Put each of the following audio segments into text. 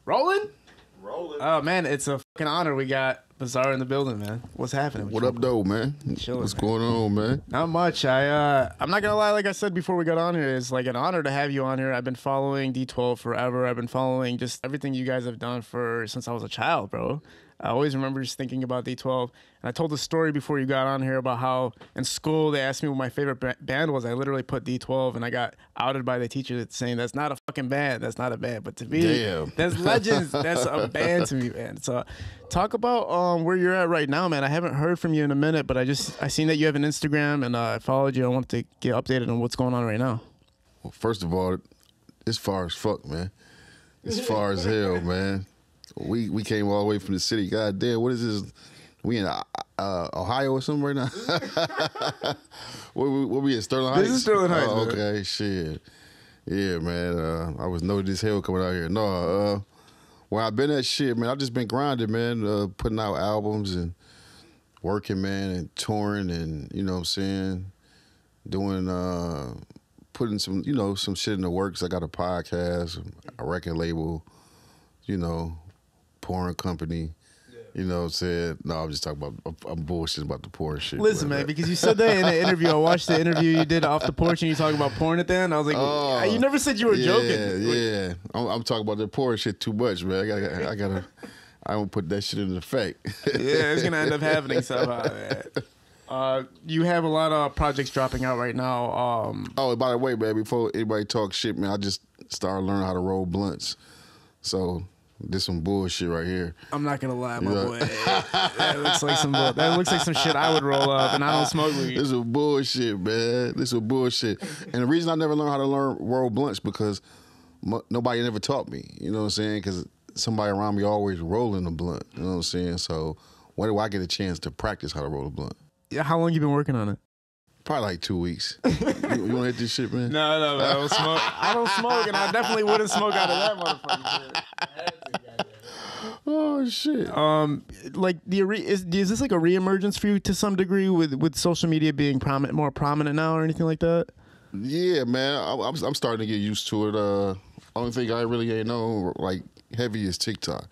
Rolling? Rolling. Oh, man, it's a fucking honor. We got Bizarre in the building, man. What's happening? What up, though, man? Chilling, What's man. going on, man? Not much. I'm not gonna lie. Like I said before we got on here, it's like an honor to have you on here. I've been following D12 forever. I've been following just everything you guys have done since I was a child, bro. I always remember just thinking about D12. And I told a story before you got on here about how in school they asked me what my favorite band was. I literally put D12 and I got outed by the teacher saying that's not a fucking band. That's not a band. But to me, damn, that's legends. That's a band to me, man. So talk about where you're at right now, man. I haven't heard from you in a minute, but I seen that you have an Instagram and I followed you. I wanted to get updated on what's going on right now. Well, first of all, it's far as fuck, man. It's far as hell, man. We came all the way from the city. God damn, what is this? We in Ohio or something right now? Where we in Sterling Heights? This is Sterling Heights. Oh, okay, shit. Yeah, man. I was noting this hell coming out here. No, where I've been at shit, man. I've just been grinding, man. Putting out albums and working, man, and touring, and you know what I'm saying, doing putting some, some shit in the works. I got a podcast, a record label, porn company. You know what I'm saying? No, I'm just talking about, I'm bullshitting about the porn shit. Listen, man, because you said that in the interview. I watched the interview you did off the porch and you talking about porn at the end. I was like, you never said you were joking. Yeah. I'm talking about the porn shit too much, man. I don't put that shit into effect. Yeah, it's going to end up happening somehow, man. You have a lot of projects dropping out right now. Oh, by the way, man, before anybody talks shit, man, I just started learning how to roll blunts. So this some bullshit right here. I'm not gonna lie, my boy. That looks like some shit I would roll up, and I don't smoke weed. This is bullshit, man. This is bullshit. And the reason I never learned how to roll blunts because nobody ever taught me. You know what I'm saying? Because somebody around me always rolling a blunt. You know what I'm saying? So when do I get a chance to practice how to roll a blunt? Yeah, how long you been working on it? Probably like 2 weeks. You want to hit this shit, man? No, I don't smoke. I don't smoke, and I definitely wouldn't smoke out of that motherfucker. Oh shit. Like is this like a reemergence for you to some degree with social media being more prominent now or anything like that? Yeah, man. I'm starting to get used to it. Only thing I really ain't know like heavy is TikTok.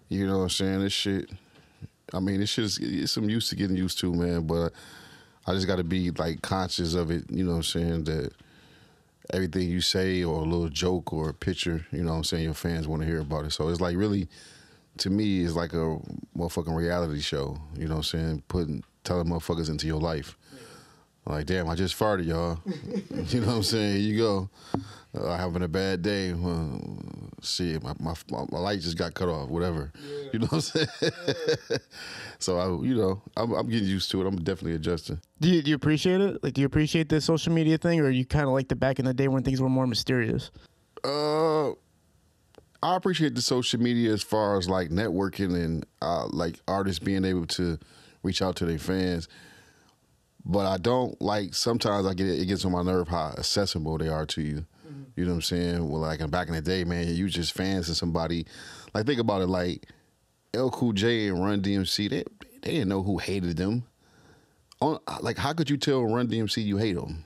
You know what I'm saying? This shit. I mean, this shit it's some used to getting used to, man. But I just got to be like conscious of it. You know what I'm saying? That everything you say or a little joke or a picture, you know what I'm saying, your fans want to hear about it. So it's like really, to me, it's like a motherfucking reality show, you know what I'm saying, telling motherfuckers into your life. Like, damn, I just farted, y'all. You know what I'm saying? Here you go. Having a bad day. Shit, my light just got cut off, whatever. Yeah. You know what I'm saying? Yeah. So, I'm getting used to it. I'm definitely adjusting. Do you appreciate it? Like, do you appreciate the social media thing, or are you kind of like the back in the day when things were more mysterious? I appreciate the social media as far as, like, networking and, like, artists being able to reach out to their fans. But I don't like, sometimes it gets on my nerve how accessible they are to you. Mm-hmm. You know what I'm saying? Well, like back in the day, man, you just fans of somebody. Like, think about it, like L Cool J and Run DMC, they didn't know who hated them. Like, how could you tell Run DMC you hate them?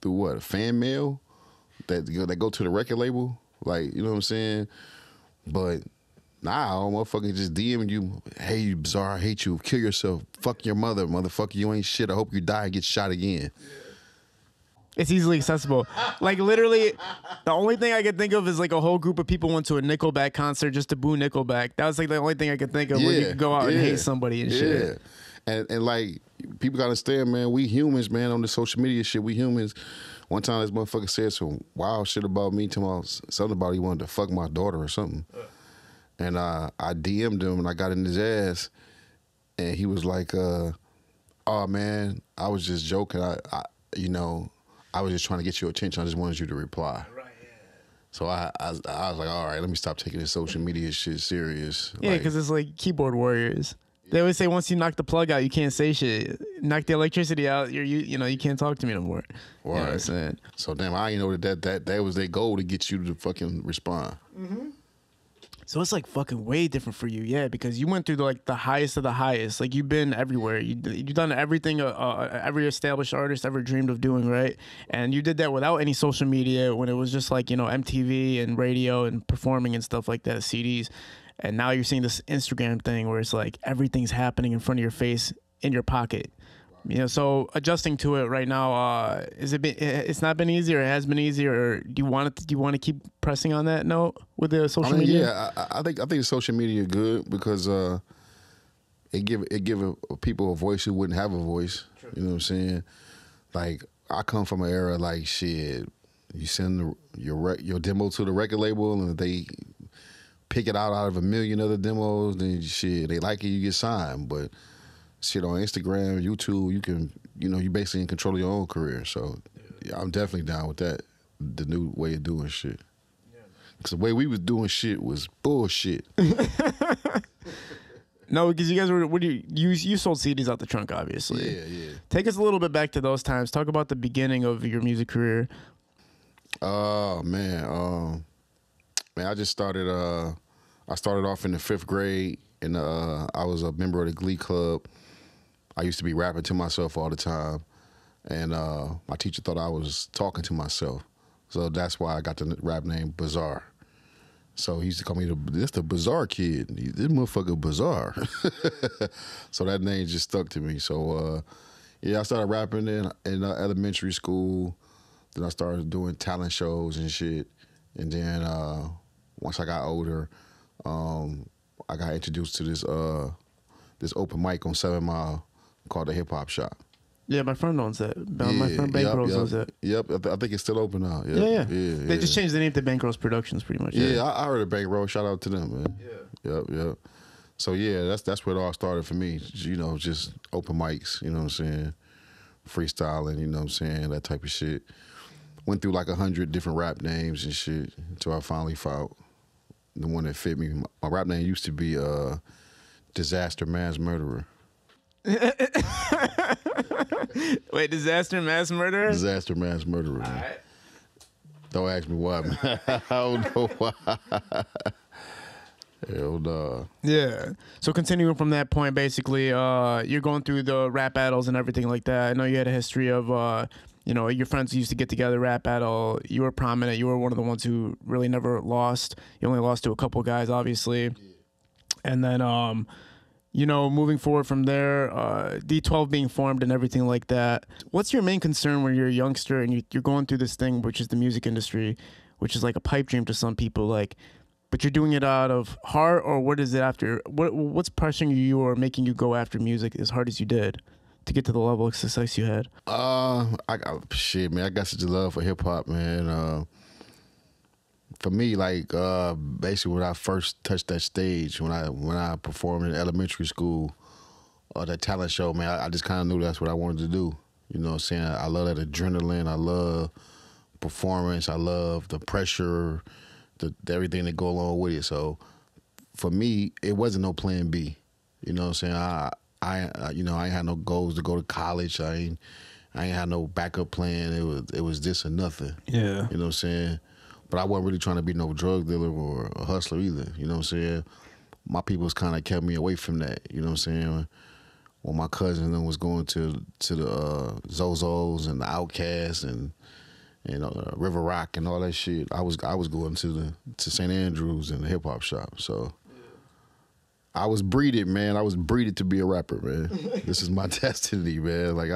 Through what, a fan mail? That go to the record label? Like, you know what I'm saying? But now, motherfucker just DMing you, hey, you Bizarre, I hate you, kill yourself, fuck your mother, motherfucker, you ain't shit, I hope you die and get shot again. It's easily accessible. Like, literally, the only thing I could think of is, like, a whole group of people went to a Nickelback concert just to boo Nickelback. That was, like, the only thing I could think of where you could go out and hate somebody and shit. And, like, people gotta understand, man, we humans, man, on the social media shit, we humans. One time this motherfucker said some wild shit about me, something about he wanted to fuck my daughter or something. And I DM'd him and I got in his ass, and he was like, "Oh man, I was just joking. I was just trying to get your attention. I just wanted you to reply." Right. Yeah. So I was like, all right, let me stop taking this social media shit serious. Yeah, because it's like keyboard warriors. They always say once you knock the plug out, you can't say shit. Knock the electricity out, you can't talk to me no more. Right. You know what I'm saying? So damn, I didn't know that was their goal to get you to fucking respond. Mm-hmm. So it's like fucking way different for you, yeah, because you went through the highest of the highest. Like you've been everywhere. You've done everything every established artist ever dreamed of doing, right? And you did that without any social media when it was just like, you know, MTV and radio and performing and stuff like that, CDs. And now you're seeing this Instagram thing where it's like everything's happening in front of your face, in your pocket. You know, so adjusting to it right now, it's not been easy, or it has been easy, or do you want to keep pressing on that note with the social media? Yeah, I think social media good because it give people a voice who wouldn't have a voice. True. You know what I'm saying? Like I come from an era like shit. You send your demo to the record label and they pick it out of a million other demos. Then shit, they like it, you get signed, but. Shit on Instagram, YouTube, you basically in control of your own career. So yeah, I'm definitely down with that. The new way of doing shit. Because the way we was doing shit was bullshit. No, because you guys were, you sold CDs out the trunk, obviously. Yeah. Take us a little bit back to those times. Talk about the beginning of your music career. Oh man, I just started. I started off in the 5th grade, and I was a member of the Glee Club. I used to be rapping to myself all the time, and my teacher thought I was talking to myself. So that's why I got the rap name Bizarre. So he used to call me the Bizarre Kid. This motherfucker Bizarre. So that name just stuck to me. So I started rapping in elementary school. Then I started doing talent shows and shit. And then once I got older, I got introduced to this open mic on 7 Mile called the Hip Hop Shop. Yeah, my friend owns that. My friend Bankrolls owns that. Yep, I think it's still open now. Yeah. They just changed the name to Bankrolls Productions, pretty much. Yeah, I heard of Bankroll. Shout out to them, man. Yeah. Yep. So yeah, that's where it all started for me. You know, just open mics. You know what I'm saying? Freestyling. You know what I'm saying? That type of shit. Went through like 100 different rap names and shit until I finally found the one that fit me. My rap name used to be Disaster Mass Murderer. Wait, Disaster Mass Murderer? Disaster Mass Murderer. All right. Don't ask me why, man. I don't know why. Hell no. Yeah. So continuing from that point, basically, you're going through the rap battles and everything like that. I know you had a history of, your friends used to get together, rap battle. You were prominent. You were one of the ones who really never lost. You only lost to a couple guys, obviously. And then, moving forward from there, D12 being formed and everything like that. What's your main concern when you're a youngster and you're going through this thing, which is the music industry, which is like a pipe dream to some people, like, but you're doing it out of heart, or what is it after? What's pressuring you or making you go after music as hard as you did to get to the level of success you had? I got such a love for hip hop, man. For me, like basically when I first touched that stage, when I performed in elementary school, that talent show, man, I just kind of knew that's what I wanted to do. You know what I'm saying? I love that adrenaline. I love performance. I love the pressure, everything that go along with it. So for me, it wasn't no plan B. You know what I'm saying? I ain't had no goals to go to college. I ain't had no backup plan. It was this or nothing. Yeah. You know what I'm saying? But I wasn't really trying to be no drug dealer or a hustler either. You know what I'm saying? My people's kind of kept me away from that. You know what I'm saying? When my cousin then was going to the Zozos and the Outcasts and River Rock and all that shit, I was going to St. Andrews and the Hip Hop Shop. So I was breeded, man. I was breeded to be a rapper, man. This is my destiny, man. Like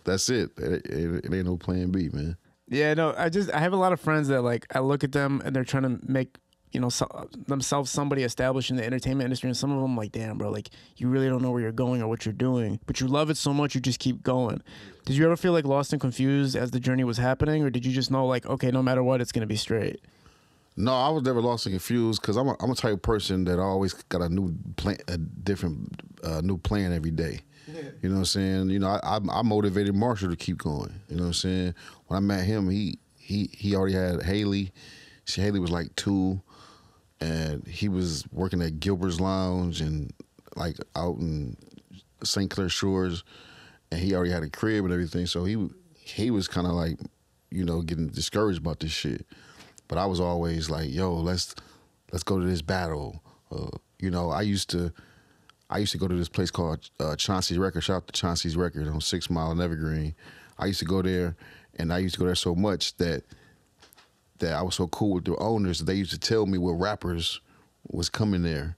that's it. It ain't no plan B, man. Yeah, no, I have a lot of friends that, like, I look at them and they're trying to make, themselves somebody established in the entertainment industry, and some of them like, damn, bro, like, you really don't know where you're going or what you're doing, but you love it so much you just keep going. Did you ever feel like lost and confused as the journey was happening, or did you just know, like, okay, no matter what, it's gonna be straight? No, I was never lost and confused because I'm a type of person that always got a new plan, new plan every day. Yeah. You know what I'm saying? I motivated Marshall to keep going. You know what I'm saying? When I met him, he already had Haley. Haley was like 2, and he was working at Gilbert's Lounge and like out in St. Clair Shores, and he already had a crib and everything. So he was kind of like, getting discouraged about this shit. But I was always like, yo, let's let's go to this battle. You know, I used to go to this place called Chauncey's Record. Shout out to Chauncey's Record on 6 Mile and Evergreen. I used to go there, and I used to go there so much that I was so cool with the owners. They used to tell me what rappers was coming there.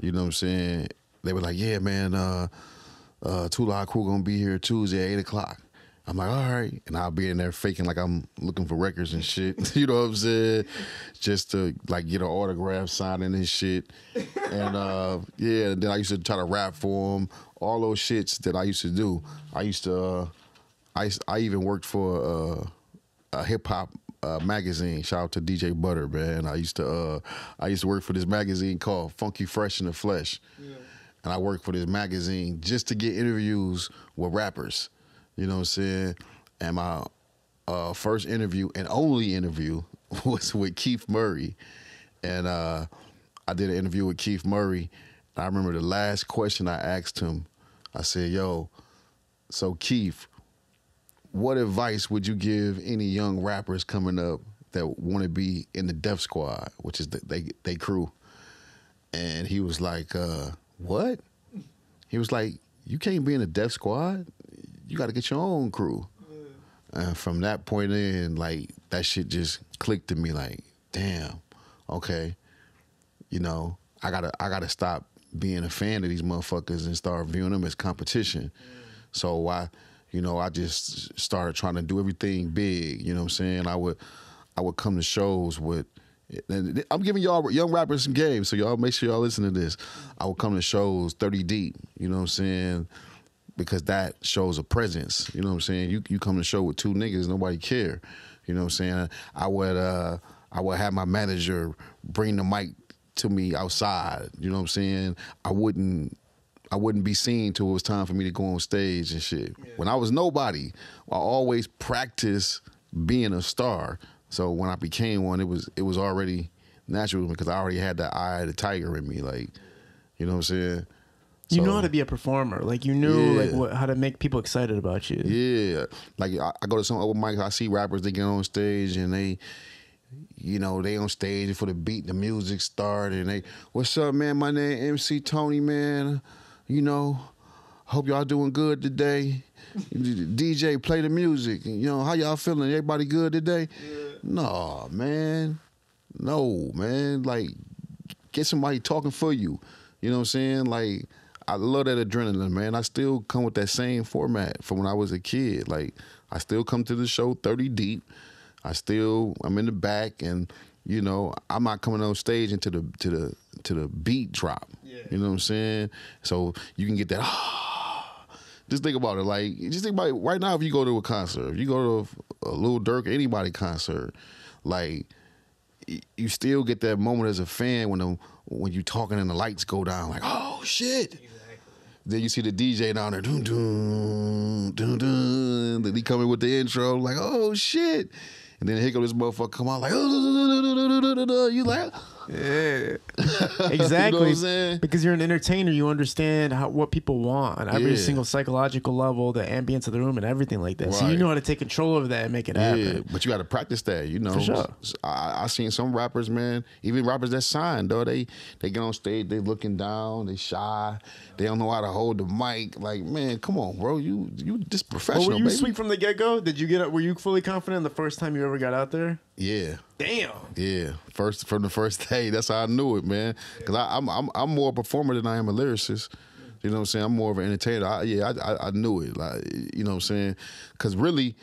You know what I'm saying? They were like, yeah, man, Two Live Crew gonna be here Tuesday at 8 o'clock. I'm like, all right. And I'll be in there faking like I'm looking for records and shit. You know what I'm saying? Just to like get an autograph signing and shit. And yeah, and then I used to try to rap for them. All those shits that I used to do. I even worked for a hip hop magazine. Shout out to DJ Butter, man. I used to work for this magazine called Funky Fresh in the Flesh. Yeah. And I worked for this magazine just to get interviews with rappers. You know what I'm saying? And my first interview and only interview was with Keith Murray. And I did an interview with Keith Murray. I remember the last question I asked him. I said, yo, so Keith, what advice would you give any young rappers coming up that want to be in the Def Squad, which is they crew? And he was like, what? He was like, you can't be in the Def Squad? You got to get your own crew. Yeah. And from that point in, like, that shit just clicked to me like, damn, okay, you know, I gotta stop being a fan of these motherfuckers and start viewing them as competition. So I just started trying to do everything big. You know what I'm saying? I would come to shows with, and I'm giving y'all young rappers some game, so y'all make sure y'all listen to this. I would come to shows 30 deep. You know what I'm saying? Because that shows a presence. You know what I'm saying? You come to the show with 2 niggas, nobody care. You know what I'm saying? I would have my manager bring the mic to me outside. You know what I'm saying? I wouldn't be seen till it was time for me to go on stage and shit. Yeah. When I was nobody, I always practiced being a star. So when I became one, it was already natural because I already had that eye of the tiger in me. Like, you know what I'm saying? You know how to be a performer. Like, you knew how to make people excited about you. Yeah. Like, I go to some open mics, I see rappers, they get on stage and they on stage for the beat, the music start, and they, what's up, man? My name MC Tony, man. You know, hope y'all doing good today. DJ, play the music. You know, how y'all feeling? Everybody good today? Yeah. No, man. Like, get somebody talking for you. You know what I'm saying? Like, I love that adrenaline, man. I still come with that same format from when I was a kid. Like, I still come to the show 30 deep. I'm in the back, and you know, I'm not coming on stage into the beat drop. Yeah. You know what I'm saying? So you can get that. Just think about it. Like, just think about it. Right now, if you go to a concert, if you go to a Lil Durk, anybody concert, like, you still get that moment as a fan when you talking and the lights go down. Like, oh shit. Exactly. Then you see the DJ down there, dun dun dun dun. Then he coming with the intro, like, oh shit. And then here go this motherfucker come out like, oh, you like, yeah, exactly. You know what I'm saying? Because you're an entertainer, you understand what people want on every single psychological level, the ambience of the room, and everything like that. Right. So you know how to take control of that and make it happen. But you got to practice that, you know. For sure. I seen some rappers, man, even rappers that signed, though, they get on stage, they looking down, they shy, they don't know how to hold the mic. Like, man, come on, bro, you just professional. Well, were you baby. sweet from the get go? Were you fully confident the first time you ever got out there? Yeah. Damn. Yeah. From the first day, that's how I knew it, man. Because I'm more a performer than I am a lyricist. You know what I'm saying? I'm more of an entertainer. I knew it. Like, you know what I'm saying? Because really,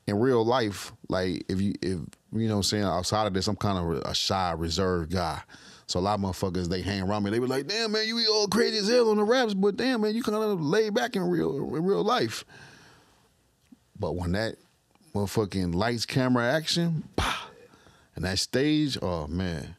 in real life, like, if you know what I'm saying, outside of this, I'm kind of a shy, reserved guy. So a lot of motherfuckers, they hang around me. They be like, damn, man, you be all crazy as hell on the raps, but damn, man, you kind of laid back in real life. But when that motherfucking lights, camera, action, pow, and that stage, oh man,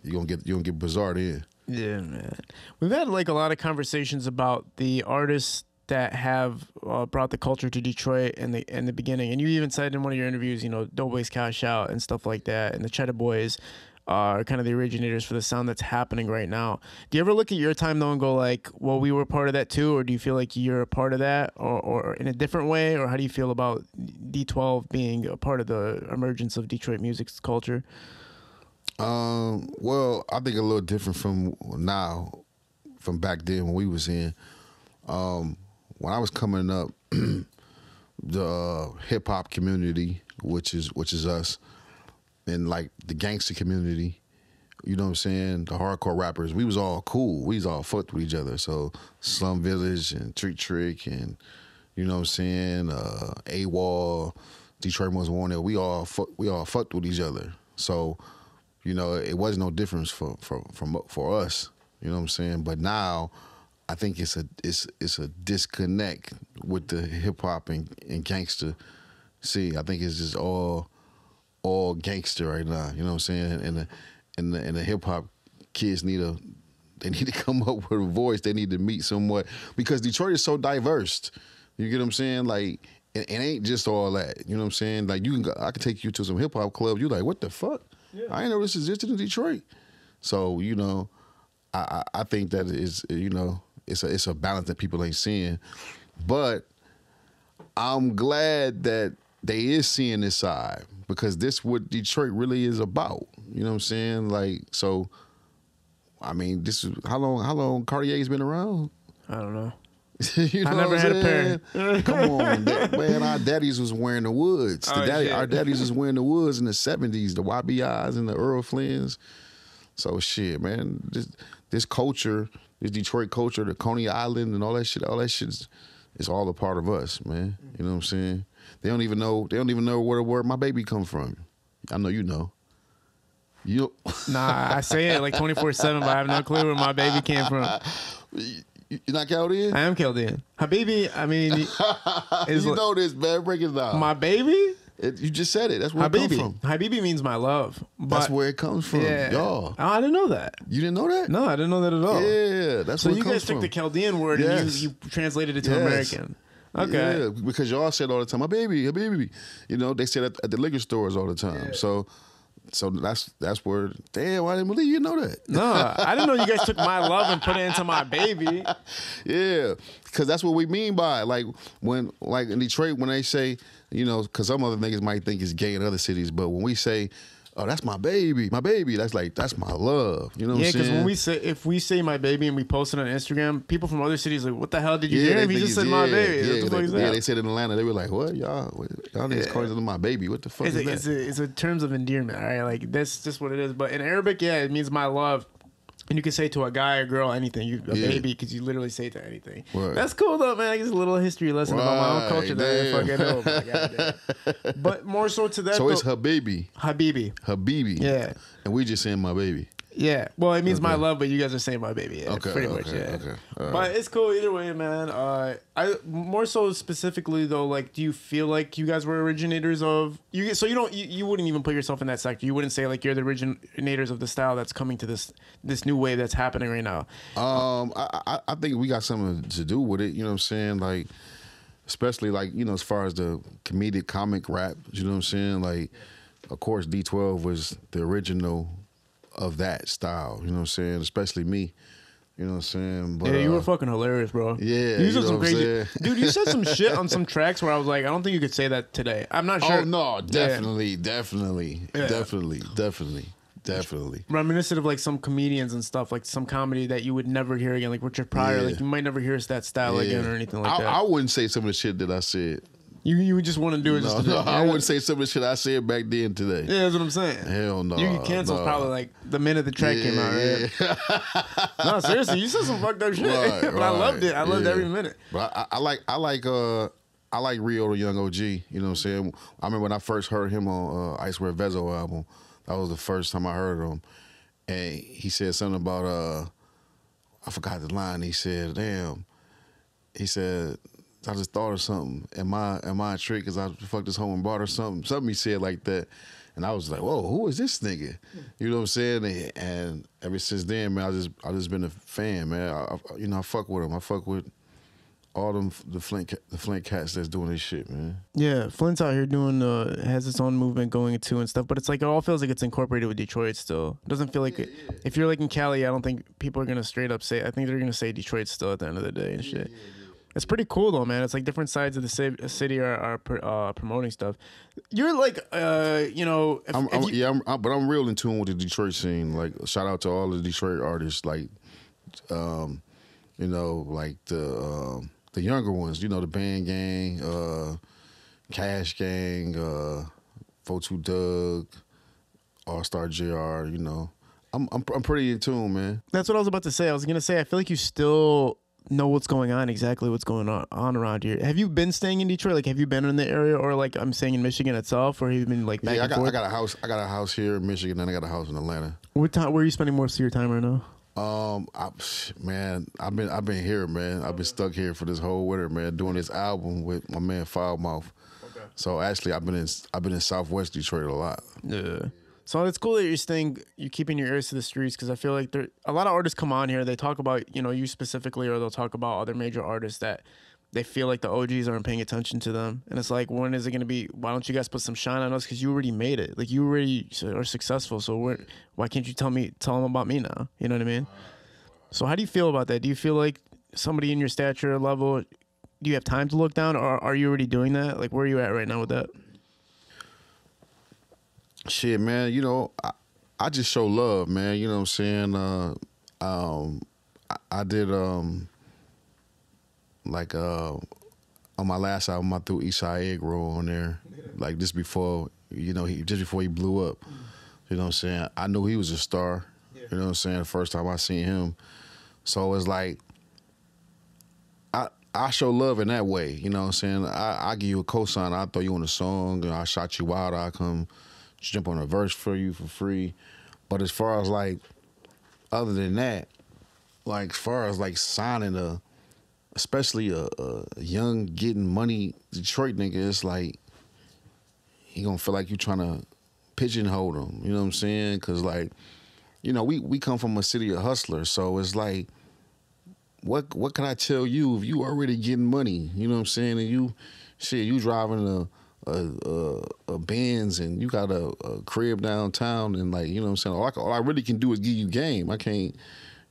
you gonna get bizarre then. Yeah, man. We've had like a lot of conversations about the artists that have brought the culture to Detroit in the beginning, and you even said in one of your interviews, you know, Doughboys Cash Out and stuff like that, and the Cheddar Boys are kind of the originators for the sound that's happening right now. Do you ever look at your time though and go like, well, we were part of that too, or do you feel like you're a part of that, or in a different way, or how do you feel about D12 being a part of the emergence of Detroit music culture? Well, I think a little different from now, from back then when we was in. When I was coming up, the hip hop community, which is us, and like the gangster community, you know what I'm saying? The hardcore rappers, we was all cool. We was all fucked with each other. So Slum Village and Trick and you know what I'm saying, AWOL, Detroit Most Wanted, we all fucked with each other. So, you know, it wasn't no difference for us. You know what I'm saying? But now I think it's a disconnect with the hip hop and gangster. See, I think it's just all gangster right now. You know what I'm saying? And the hip hop kids they need to come up with a voice. They need to meet somewhat because Detroit is so diverse. You get what I'm saying? Like it ain't just all that. You know what I'm saying? Like I can take you to some hip hop clubs. You like, what the fuck? Yeah. I ain't know this existed in Detroit. So you know, I think that is, you know, it's a balance that people ain't seeing. But I'm glad that they is seeing this side because this what Detroit really is about. You know what I'm saying? Like, so, I mean, this is how long Cartier's been around? I don't know. You know I never had a pair. Come on, man. Our daddies was wearing the Woods. Our daddies was wearing the Woods in the 70s, the YBIs and the Earl Flynn's. So shit, man. This culture, this Detroit culture, the Coney Island and all that shit is all a part of us, man. You know what I'm saying? They don't even know where the word my baby come from. I know you know. Nah, I say it like 24/7, but I have no clue where my baby came from. You're not Chaldean? I am Chaldean. Habibi, I mean, you know this, man. Break it down. My baby? You just said it. That's where Habibi. it comes from. Habibi means my love. That's where it comes from, y'all. Oh, I didn't know that. You didn't know that? No, I didn't know that at all. Yeah, that's where it comes from. So you guys took the Chaldean word and you translated it to American. Okay. Yeah, because y'all said all the time, my baby. You know, they said at the liquor stores all the time. Yeah. So that's where. Damn, I didn't believe you know that. No, I didn't know you guys took my love and put it into my baby. Yeah, because that's what we mean by it. Like in Detroit, when they say, you know, because some other niggas might think it's gay in other cities, but when we say, oh, that's my baby, that's my love. You know what I'm saying? Yeah, because if we say my baby and we post it on Instagram, people from other cities are like, what the hell did you hear him? He just said my baby. They said in Atlanta, they were like, what? Y'all niggas calling it my baby. What the fuck is that? It's a terms of endearment, all right? Like, that's just what it is. But in Arabic, it means my love. And you can say to a guy or girl anything, baby, because you literally say it to anything. Right. That's cool though, man. It's a little history lesson about my own culture that I fucking know. But more so to that. So it's Habibi. Habibi. Yeah. And we just saying my baby. Yeah. Well, it means my love, but you guys are saying my baby. Yeah, okay. Pretty much, yeah. Okay. But it's cool either way, man. I more so specifically though, like, do you feel like you guys were originators of you? So you wouldn't even put yourself in that sector. You wouldn't say like you're the originators of the style that's coming to this new wave that's happening right now. I think we got something to do with it. You know what I'm saying? Like, especially like, you know, as far as the comedic comic rap. You know what I'm saying? Like, of course, D12 was the original of that style, you know what I'm saying? Especially me, you know what I'm saying? But, yeah, you were fucking hilarious, bro. Yeah, you said some crazy, dude. You said some shit on some tracks where I was like, I don't think you could say that today. I'm not sure. Oh no, definitely. Reminiscent of like some comedians and stuff, like some comedy that you would never hear again, like Richard Pryor. Like you might never hear that style again or anything like that. I wouldn't say some of the shit that I said. You would just want to do it. I wouldn't say some of the shit I said back then today. Yeah, that's what I'm saying. Hell no. You get canceled probably like the minute the track came out, right? Yeah. No, seriously, you said some fucked up shit. But I loved it. I loved every minute. But I like Rio the Young OG. You know what I'm saying? I remember when I first heard him on I Swear Vezo album. That was the first time I heard him. And he said something about I forgot the line. He said, damn. He said, I just thought of something. Am I a trick because I fucked this hoe and bought her something? Something he said like that. And I was like, whoa, who is this nigga? You know what I'm saying? And ever since then, man, I just been a fan, man. I fuck with him. I fuck with all the Flint cats that's doing this shit, man. Yeah, Flint's out here doing has its own movement going too and stuff, but it's like it all feels like it's incorporated with Detroit still. It doesn't feel like if you're like in Cali, I don't think people are gonna straight up say. I think they're gonna say Detroit still at the end of the day and shit. It's pretty cool though, man. It's like different sides of the city are promoting stuff. You're like, you know, but I'm real in tune with the Detroit scene. Like, shout out to all the Detroit artists. Like, you know, like the younger ones. You know, the Band Gang, Cash Gang, 42 Doug, All Star JR. You know, I'm pretty in tune, man. That's what I was about to say. I was gonna say I feel like you still know what's going on, exactly what's going on around here. Have you been staying in Detroit? Like, have you been in the area, or like I'm staying in Michigan itself, or have you been like back and forth? I got a house. I got a house here in Michigan, and I got a house in Atlanta. Where are you spending most of your time right now? Man, I've been here, man. I've been stuck here for this whole winter, man, doing this album with my man Foulmouth. Okay. So actually, I've been in Southwest Detroit a lot. Yeah. So it's cool that you're keeping your ears to the streets, because I feel like a lot of artists come on here, they talk about, you know, you specifically, or they'll talk about other major artists that they feel like the OGs aren't paying attention to them. And it's like, when is it going to be, why don't you guys put some shine on us? Because you already made it. Like, you already are successful. So why can't you tell them about me now? You know what I mean? So how do you feel about that? Do you feel like somebody in your stature level, do you have time to look down, or are you already doing that? Like, where are you at right now with that? Shit, man, you know, I just show love, man. You know what I'm saying? I did like on my last album, I threw Eastside Egg Roll on there, like just before he blew up. You know what I'm saying? I knew he was a star. You know what I'm saying? The first time I seen him, so it's like I show love in that way. You know what I'm saying? I give you a cosign. I throw you on a song, and I shout you out. I come jump on a verse for you for free. But as far as like, other than that, like as far as like signing especially a young getting money Detroit nigga, it's like he gonna feel like you trying to pigeonhole him. You know what I'm saying? Cause like, you know, we come from a city of hustlers, so it's like, what can I tell you if you already getting money? You know what I'm saying? And you driving a Benz, and you got a crib downtown, and like, you know what I'm saying? All I really can do is give you game. I can't,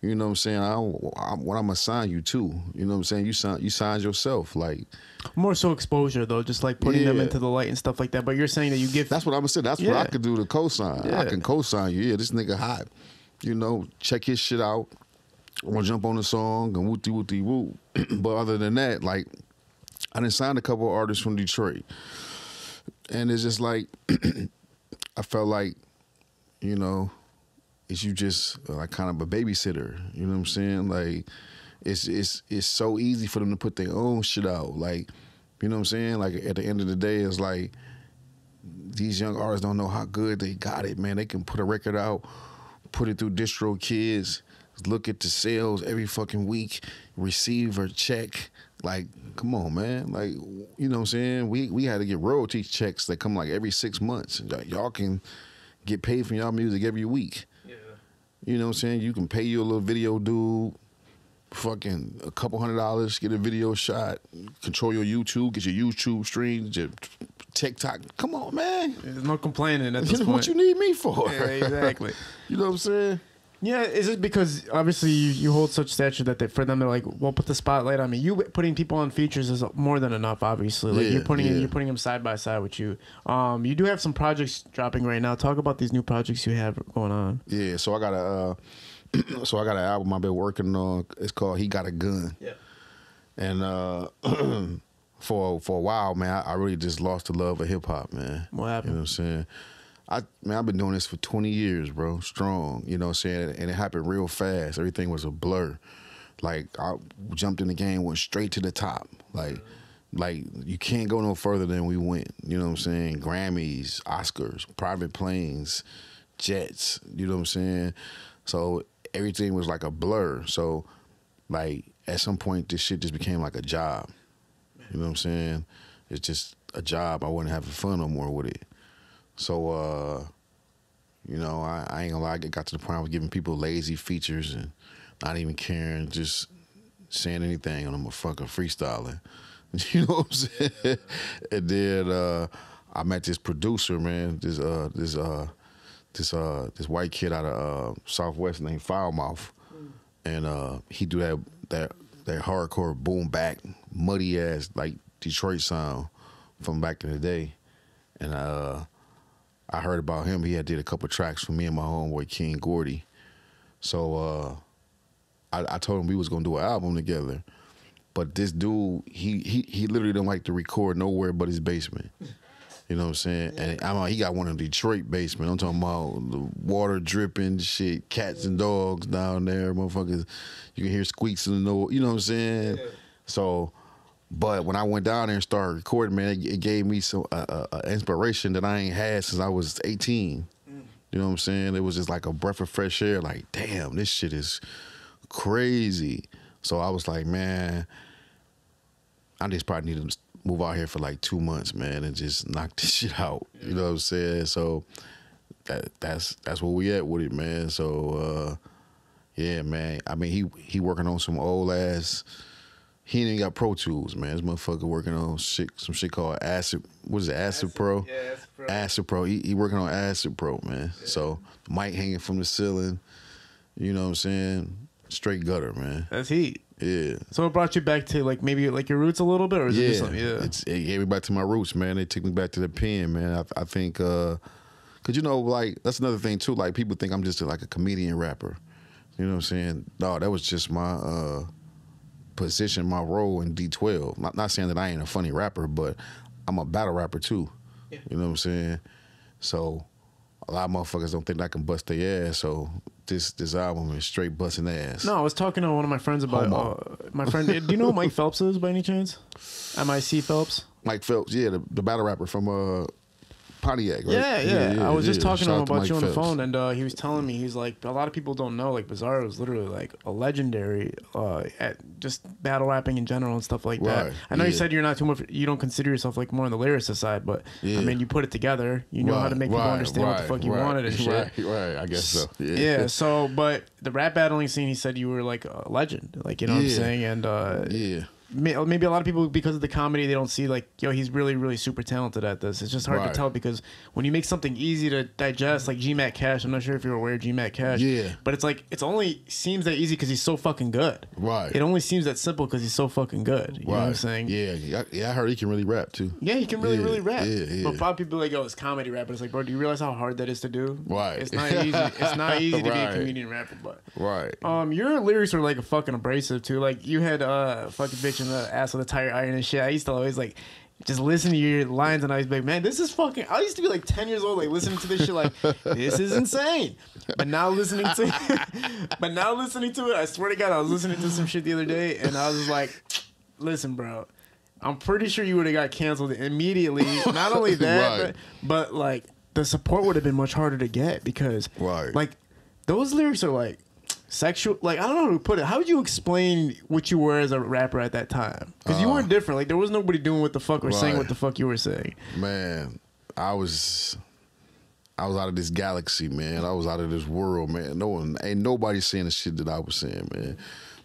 you know what I'm saying? What I'm gonna sign you to, you know what I'm saying? You signed yourself, like. More so exposure though, just like putting them into the light and stuff like that. But you're saying that you give. That's what I'm gonna say. That's what I could do to cosign. I can cosign you. Yeah, this nigga hot. You know, check his shit out. I'm gonna jump on the song and wooty woo. But other than that, like, I done signed a couple of artists from Detroit. And it's just like, I felt like, you know, it's you just like kind of a babysitter. You know what I'm saying? Like, it's so easy for them to put their own shit out. Like, you know what I'm saying? Like, at the end of the day, it's like, these young artists don't know how good they got it, man. They can put a record out, put it through Distro Kids, look at the sales every fucking week, receive a check. Like, come on, man. Like, you know what I'm saying? We had to get royalty checks that come like every 6 months. Y'all can get paid for y'all music every week. Yeah. You know what I'm saying? You can pay you a little video dude, fucking a couple $100, get a video shot, control your YouTube, get your YouTube streams, your TikTok. Come on, man. There's no complaining at this point. What you need me for? Yeah, exactly. You know what I'm saying? Yeah, is it because obviously you hold such stature that for them they're like, well, put the spotlight on me. You putting people on features is more than enough, obviously. Like you're putting them side by side with you. You do have some projects dropping right now. Talk about these new projects you have going on. Yeah, so I got an album I've been working on. It's called He Got a Gun. Yeah. And for a while, man, I really just lost the love of hip hop, man. What happened? You know what I'm saying? I've been doing this for 20 years, bro, strong, you know what I'm saying? And it happened real fast. Everything was a blur. Like, I jumped in the game, went straight to the top. Like you can't go no further than we went, you know what I'm saying? Grammys, Oscars, private planes, jets, you know what I'm saying? So everything was like a blur. So, like, at some point, this shit just became like a job. You know what I'm saying? It's just a job. I wasn't having fun no more with it. So, you know, I ain't gonna lie, I got to the point I was giving people lazy features and not even caring, just saying anything and I'm a fucking freestyling. You know what I'm saying? And then I met this producer, man, this white kid out of Southwest named Foulmouth. And he do that that hardcore boom back, muddy ass like Detroit sound from back in the day. And I heard about him. He had did a couple tracks for me and my homeboy King Gordy. So I told him we was gonna do an album together. But this dude, he literally don't like to record nowhere but his basement. You know what I'm saying? And he got one in Detroit basement. I'm talking about the water dripping, shit, cats and dogs down there, motherfuckers. You can hear squeaks in the noise. You know what I'm saying? Yeah. So, but when I went down there and started recording, man, it gave me some inspiration that I ain't had since I was 18. You know what I'm saying? It was just like a breath of fresh air. Like, damn, this shit is crazy. So I was like, man, I just probably need to move out here for like 2 months, man, and just knock this shit out. Yeah. You know what I'm saying? So that's where we at with it, man. So yeah, man. I mean, he working on some old ass. He ain't even got Pro Tools, man. This motherfucker working on some shit called Acid. What is it? Acid Pro. Yeah, Acid Pro. Acid Pro. He working on Acid Pro, man. Yeah. So mic hanging from the ceiling. You know what I'm saying? Straight gutter, man. That's heat. Yeah. So it brought you back to like maybe like your roots a little bit, or is it just something? Yeah. It gave me back to my roots, man. They took me back to the pen, man. I think, cause you know, like that's another thing too. Like people think I'm just like a comedian rapper. You know what I'm saying? No, that was just my position, my role in D12. Not saying that I ain't a funny rapper, but I'm a battle rapper too. Yeah. You know what I'm saying? So a lot of motherfuckers don't think I can bust their ass. So this album is straight busting ass. No, I was talking to one of my friends about my friend. Do you know who Mike Phelps is by any chance? MIC Phelps. Mike Phelps, yeah, the battle rapper from Pontiac, right? Yeah. I was just talking to him about you on the Phelps. phone, and he was telling me, he's like, a lot of people don't know, like Bizarro is literally like a legendary at just battle rapping in general and stuff like that. Right. I know you said you're not too much, you don't consider yourself like more on the lyricist side, but I mean, you put it together, you know how to make people understand what the fuck you wanted and shit. Right, I guess so. Yeah, so, but the rap battling scene, he said you were like a legend, like, you know what I'm saying? And maybe a lot of people, because of the comedy, they don't see like, yo, he's really, really super talented at this. It's just hard to tell, because when you make something easy to digest, like GMAT Cash, I'm not sure if you're aware of GMAT Cash, but it's like, it's only seems that easy because he's so fucking good. Right. It only seems that simple because he's so fucking good. You know what I'm saying? Yeah, I heard he can really rap too. Yeah, he can really rap. Yeah. But a lot of people are like, yo, it's comedy rap. But it's like, bro, do you realize how hard that is to do? Right. It's not easy. It's not easy to be a comedian rapper, but your lyrics are like a fucking abrasive too. Like you had fucking bitch in the ass with a tire iron and shit. I used to always like just listen to your lines, and I was like, man, this is fucking. I used to be like 10 years old, like listening to this shit, like this is insane. But now listening to it, I swear to God, I was listening to some shit the other day, and I was just like, listen, bro, I'm pretty sure you would have got canceled immediately. Not only that, but like the support would have been much harder to get, because like those lyrics are like sexual, like I don't know how to put it. How would you explain what you were as a rapper at that time? Because you weren't different. Like there was nobody doing what the fuck or saying what the fuck you were saying. Man, I was out of this galaxy, man. I was out of this world, man. Ain't nobody saying the shit that I was saying, man.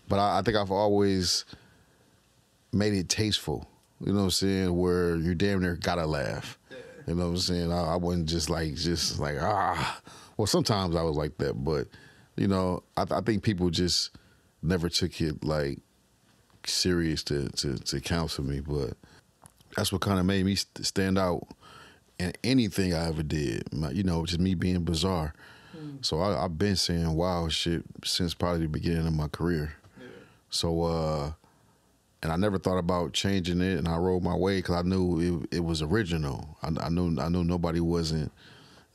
But I think I've always made it tasteful. You know what I'm saying? Where you damn near gotta laugh. You know what I'm saying? I wasn't just like Well, sometimes I was like that, but. You know, I think people just never took it like serious to counsel me, but that's what kind of made me stand out in anything I ever did. You know, just me being bizarre. So I've been saying wild shit since probably the beginning of my career. So and I never thought about changing it, and I rolled my way because I knew it was original. I knew nobody wasn't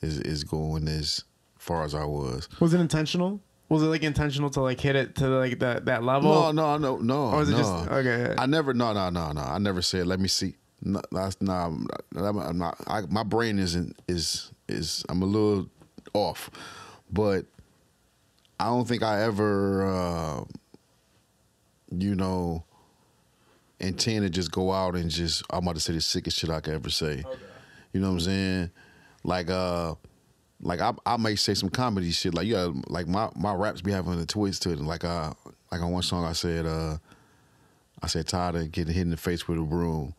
is going as far as I was. Was it intentional? Was it like intentional to like hit it to like that level? No. Or was it just okay? I never I never said let me see. No, I'm not. My brain is I'm a little off, but I don't think I ever intend to just go out and just I'm about to say the sickest shit I could ever say. Okay. You know what I'm saying? Like I may say some comedy shit, like like my raps be having a twist to it. Like on one song I said tired of getting hit in the face with a broom.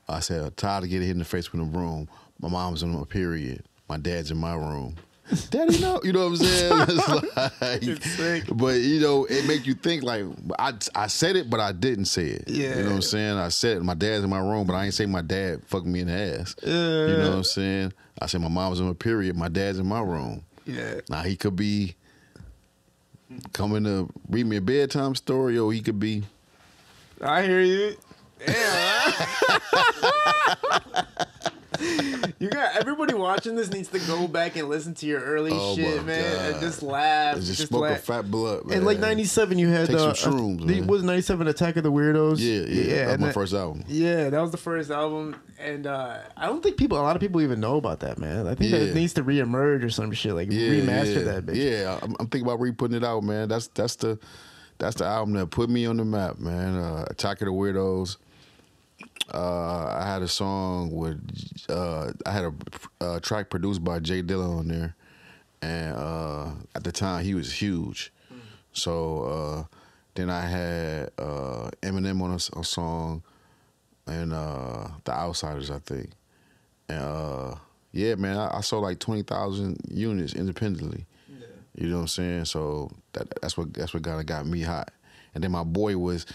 I said tired of getting hit in the face with a broom. My mom's on my period. My dad's in my room. Daddy, no. You know what I'm saying? It's sick. But, you know, it make you think like, I said it, but I didn't say it. Yeah. You know what I'm saying? I said it. My dad's in my room, but I ain't say my dad fucking me in the ass. You know what I'm saying? I said my mom was in my period. My dad's in my room. Yeah. Now, he could be coming to read me a bedtime story, or he could be... I hear you. Damn. You got everybody watching this needs to go back and listen to your early shit, man, God. and just laugh. Just smoke laugh. a fat blunt, man. And like '97, you had Take some shrooms, man. was '97 Attack of the Weirdos? Yeah. That was my first album. Yeah, that was the first album, and I don't think a lot of people even know about that, man. I think that it needs to reemerge or some shit, like remaster that bitch. Yeah, I'm thinking about re-putting it out, man. That's the album that put me on the map, man. Attack of the Weirdos. I had a song with I had a track produced by Jay Dilla on there, and at the time he was huge. So then I had Eminem on a song, and The Outsiders, I think. And yeah, man, I sold like 20,000 units independently. Yeah. You know what I'm saying? So that's what kind of got me hot. And then my boy was.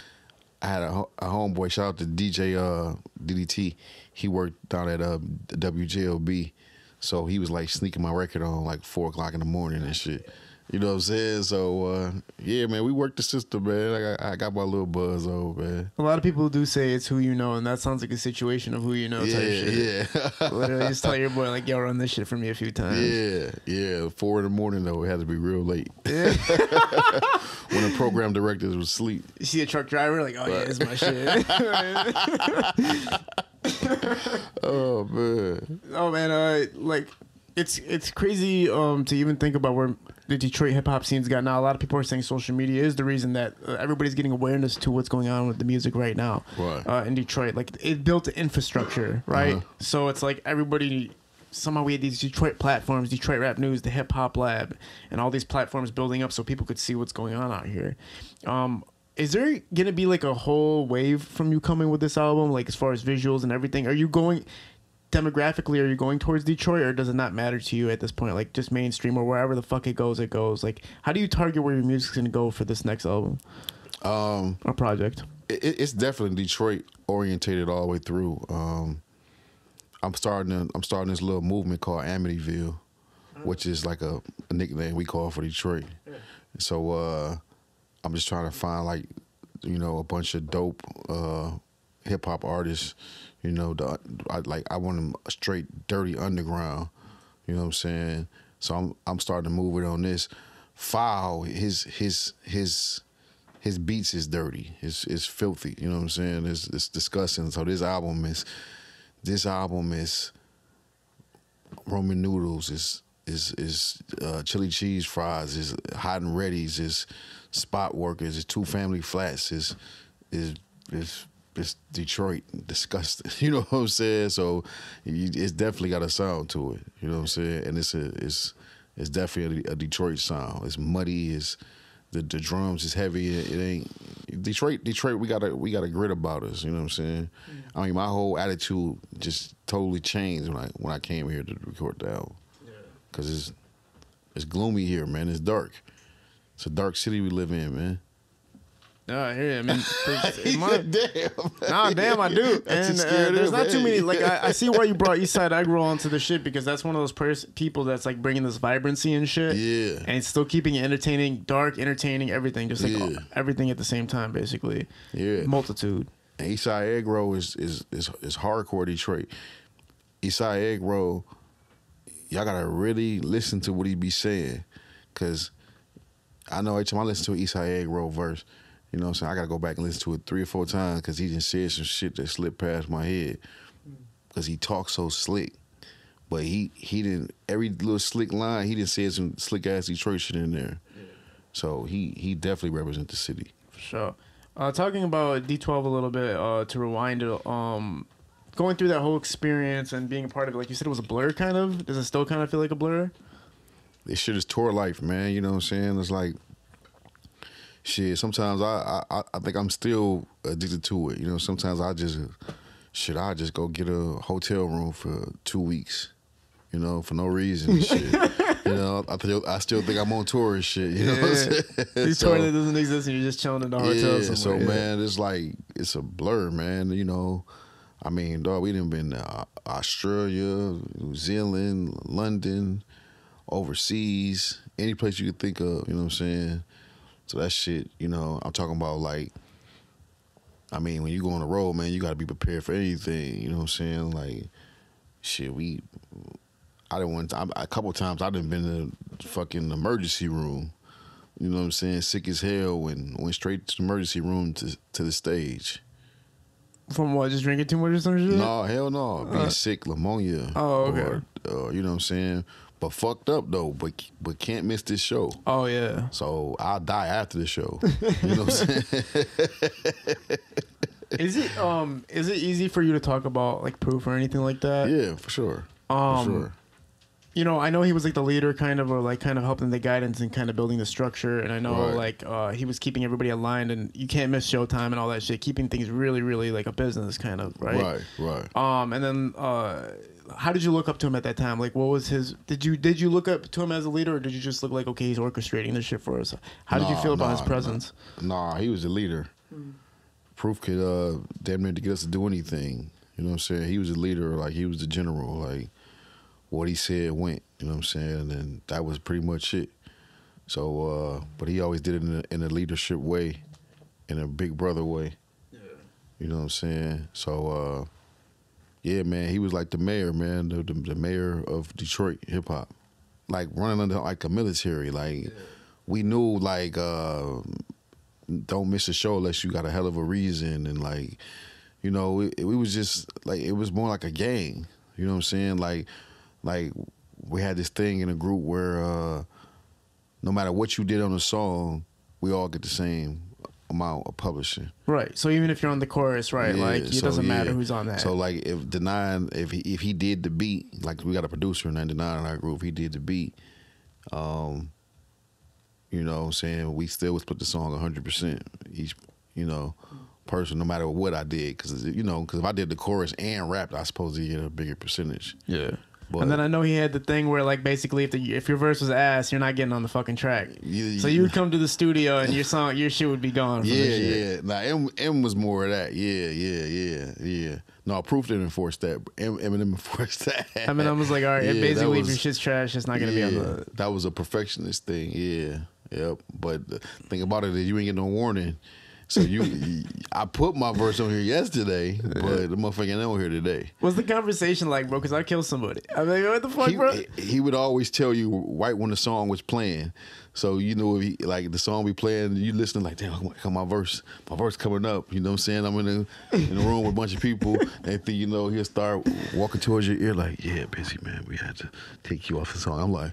I had a homeboy, shout out to DJ DDT. He worked down at WJLB. So he was like sneaking my record on like 4 o'clock in the morning and shit. You know what I'm saying? So, yeah, man, we worked the system, man. I got my little buzz on, man. A lot of people do say it's who you know, and that sounds like a situation of who you know type shit. Yeah. Literally just tell your boy, like, yo, run this shit for me a few times. Yeah. 4 in the morning, though. It had to be real late. Yeah. When the program directors was asleep. You see a truck driver, like, oh, yeah, it's my shit. Oh, man. Oh, man, like, it's crazy to even think about where the Detroit hip hop scene's got now. A lot of people are saying social media is the reason that everybody's getting awareness to what's going on with the music right now. Right. In Detroit. Like, it built the infrastructure, right? Uh-huh. So it's like everybody, somehow we had these Detroit platforms, Detroit Rap News, the Hip Hop Lab, and all these platforms building up so people could see what's going on out here. Is there going to be like a whole wave from you coming with this album, like as far as visuals and everything? Are you going... demographically, are you going towards Detroit, or does it not matter to you at this point? Like, just mainstream, or wherever the fuck it goes, it goes. Like, how do you target where your music's gonna go for this next album or project? It's definitely Detroit orientated all the way through. I'm starting this little movement called Amityville, which is like a nickname we call for Detroit. Yeah. So I'm just trying to find, like, you know, a bunch of dope hip hop artists. You know, I want them straight dirty underground. You know what I'm saying? So I'm starting to move it on this. Foul, his beats is dirty. It's filthy. You know what I'm saying? It's disgusting. So this album is Roman noodles. Is chili cheese fries. Is hot and ready's. Is spot workers. Is 2 family flats. Is it's Detroit, disgusting. You know what I'm saying? So it's definitely got a sound to it. You know what I'm saying? And it's definitely a Detroit sound. It's muddy. It's the drums is heavy. It ain't Detroit. We got a grit about us. You know what I'm saying? Mm-hmm. I mean, my whole attitude just totally changed when I came here to record the album. Yeah. Cause it's gloomy here, man. It's dark. It's a dark city we live in, man. No, I hear you. I mean, damn. Damn, I do. And there's not too many. Like, I see why you brought Eastside Egg Roll onto the shit, because that's one of those people that's like bringing this vibrancy and shit. Yeah. And it's still keeping it entertaining, dark, entertaining, everything, just like everything at the same time, basically. Yeah. Multitude. And Eastside Egg Roll is hardcore Detroit. Eastside Egg Roll, y'all gotta really listen to what he be saying, cause I know every time I listen to an Eastside Egg Roll verse, you know what I'm saying, I gotta go back and listen to it 3 or 4 times, because he just said some shit that slipped past my head, because he talks so slick. But he didn't, every little slick line, he didn't say some slick ass Detroit shit in there. Yeah. So he definitely represents the city. For sure. Talking about D12 a little bit, to rewind it, going through that whole experience and being a part of it, like you said, it was a blur kind of. Does it still kind of feel like a blur? This shit is tour life, man. You know what I'm saying? It's like, shit, sometimes I think I'm still addicted to it. You know, sometimes I just go get a hotel room for 2 weeks. you know, for no reason and shit. You know, I still think I'm on tour and shit. You know what I'm saying? This tour that doesn't exist and you're just chilling in the hotel somewhere. So, man, it's like, it's a blur, man. You know, I mean, dog, we done been to Australia, New Zealand, London, overseas, any place you could think of, you know what I'm saying? So that shit, you know, I'm talking about like, I mean, when you go on the road, man, you got to be prepared for anything, you know what I'm saying? Like, shit, a couple of times I done been to the fucking emergency room, you know what I'm saying? Sick as hell and went straight to the emergency room to the stage. From what, just drinking too much or some shit? No, hell no. Being sick, pneumonia. Oh, okay. Or, you know what I'm saying? But fucked up though, but can't miss this show. Oh yeah. So I'll die after the show. You know what I'm saying? Is it easy for you to talk about like Proof or anything like that? Yeah, for sure. For sure. You know, I know he was like the leader kind of, or like kind of helping the guidance and kind of building the structure. And I know like he was keeping everybody aligned, and you can't miss showtime and all that shit, keeping things really, really like a business kind of, right? Right. And then how did you look up to him at that time? Like, what was his? Did you look up to him as a leader, or did you just look like, okay, he's orchestrating this shit for us? How did you feel about his presence? Nah, he was a leader. Proof could damn near to get us to do anything. You know what I'm saying? He was a leader, like he was the general, like what he said went. You know what I'm saying? And that was pretty much it. So, but he always did it in a leadership way, in a big brother way. Yeah. You know what I'm saying? So, yeah, man, he was like the mayor, man, the mayor of Detroit hip hop, like running under like a military. Like we knew, like don't miss a show unless you got a hell of a reason, and like, you know, it was just like it was more like a gang. You know what I'm saying? Like we had this thing in a group where no matter what you did on a song, we all get the same amount of publishing. Right. So even if you're on the chorus, right, like it doesn't matter who's on that. So like if he did the beat, like we got a producer in 99 in our group, he did the beat, you know what I'm saying, we still would split the song 100%. Each, you know, person, no matter what I did, because if I did the chorus and rapped, I supposed to get a bigger percentage. Yeah. But, and then I know he had the thing where, like, basically, if your verse was ass, you're not getting on the fucking track. So you would come to the studio and your shit would be gone. From yeah. Nah, M was more of that. Yeah. No, Proof didn't enforce that. Eminem enforced that. Eminem was like, all right, basically, if your shit's trash, it's not gonna be on the. That was a perfectionist thing. Yeah. Yep. But the thing about it is, you ain't get no warning. So I put my verse on here yesterday, but the motherfucker ain't on here today. What's the conversation like, bro? Because I killed somebody. I'm like, what the fuck, bro? He would always tell you right when the song was playing. So you know, if like the song be playing, you listening like, damn, my verse coming up. You know what I'm saying? I'm in the room with a bunch of people, and think he'll start walking towards your ear like, yeah, busy man, we had to take you off the song. I'm like,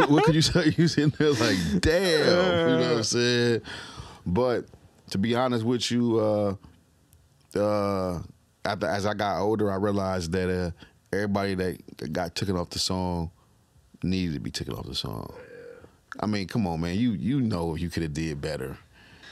what could you say? You sitting there like, damn, you know what I'm saying? But to be honest with you, as I got older, I realized that everybody that got taken off the song needed to be taken off the song. I mean, come on, man. You know you could have did better.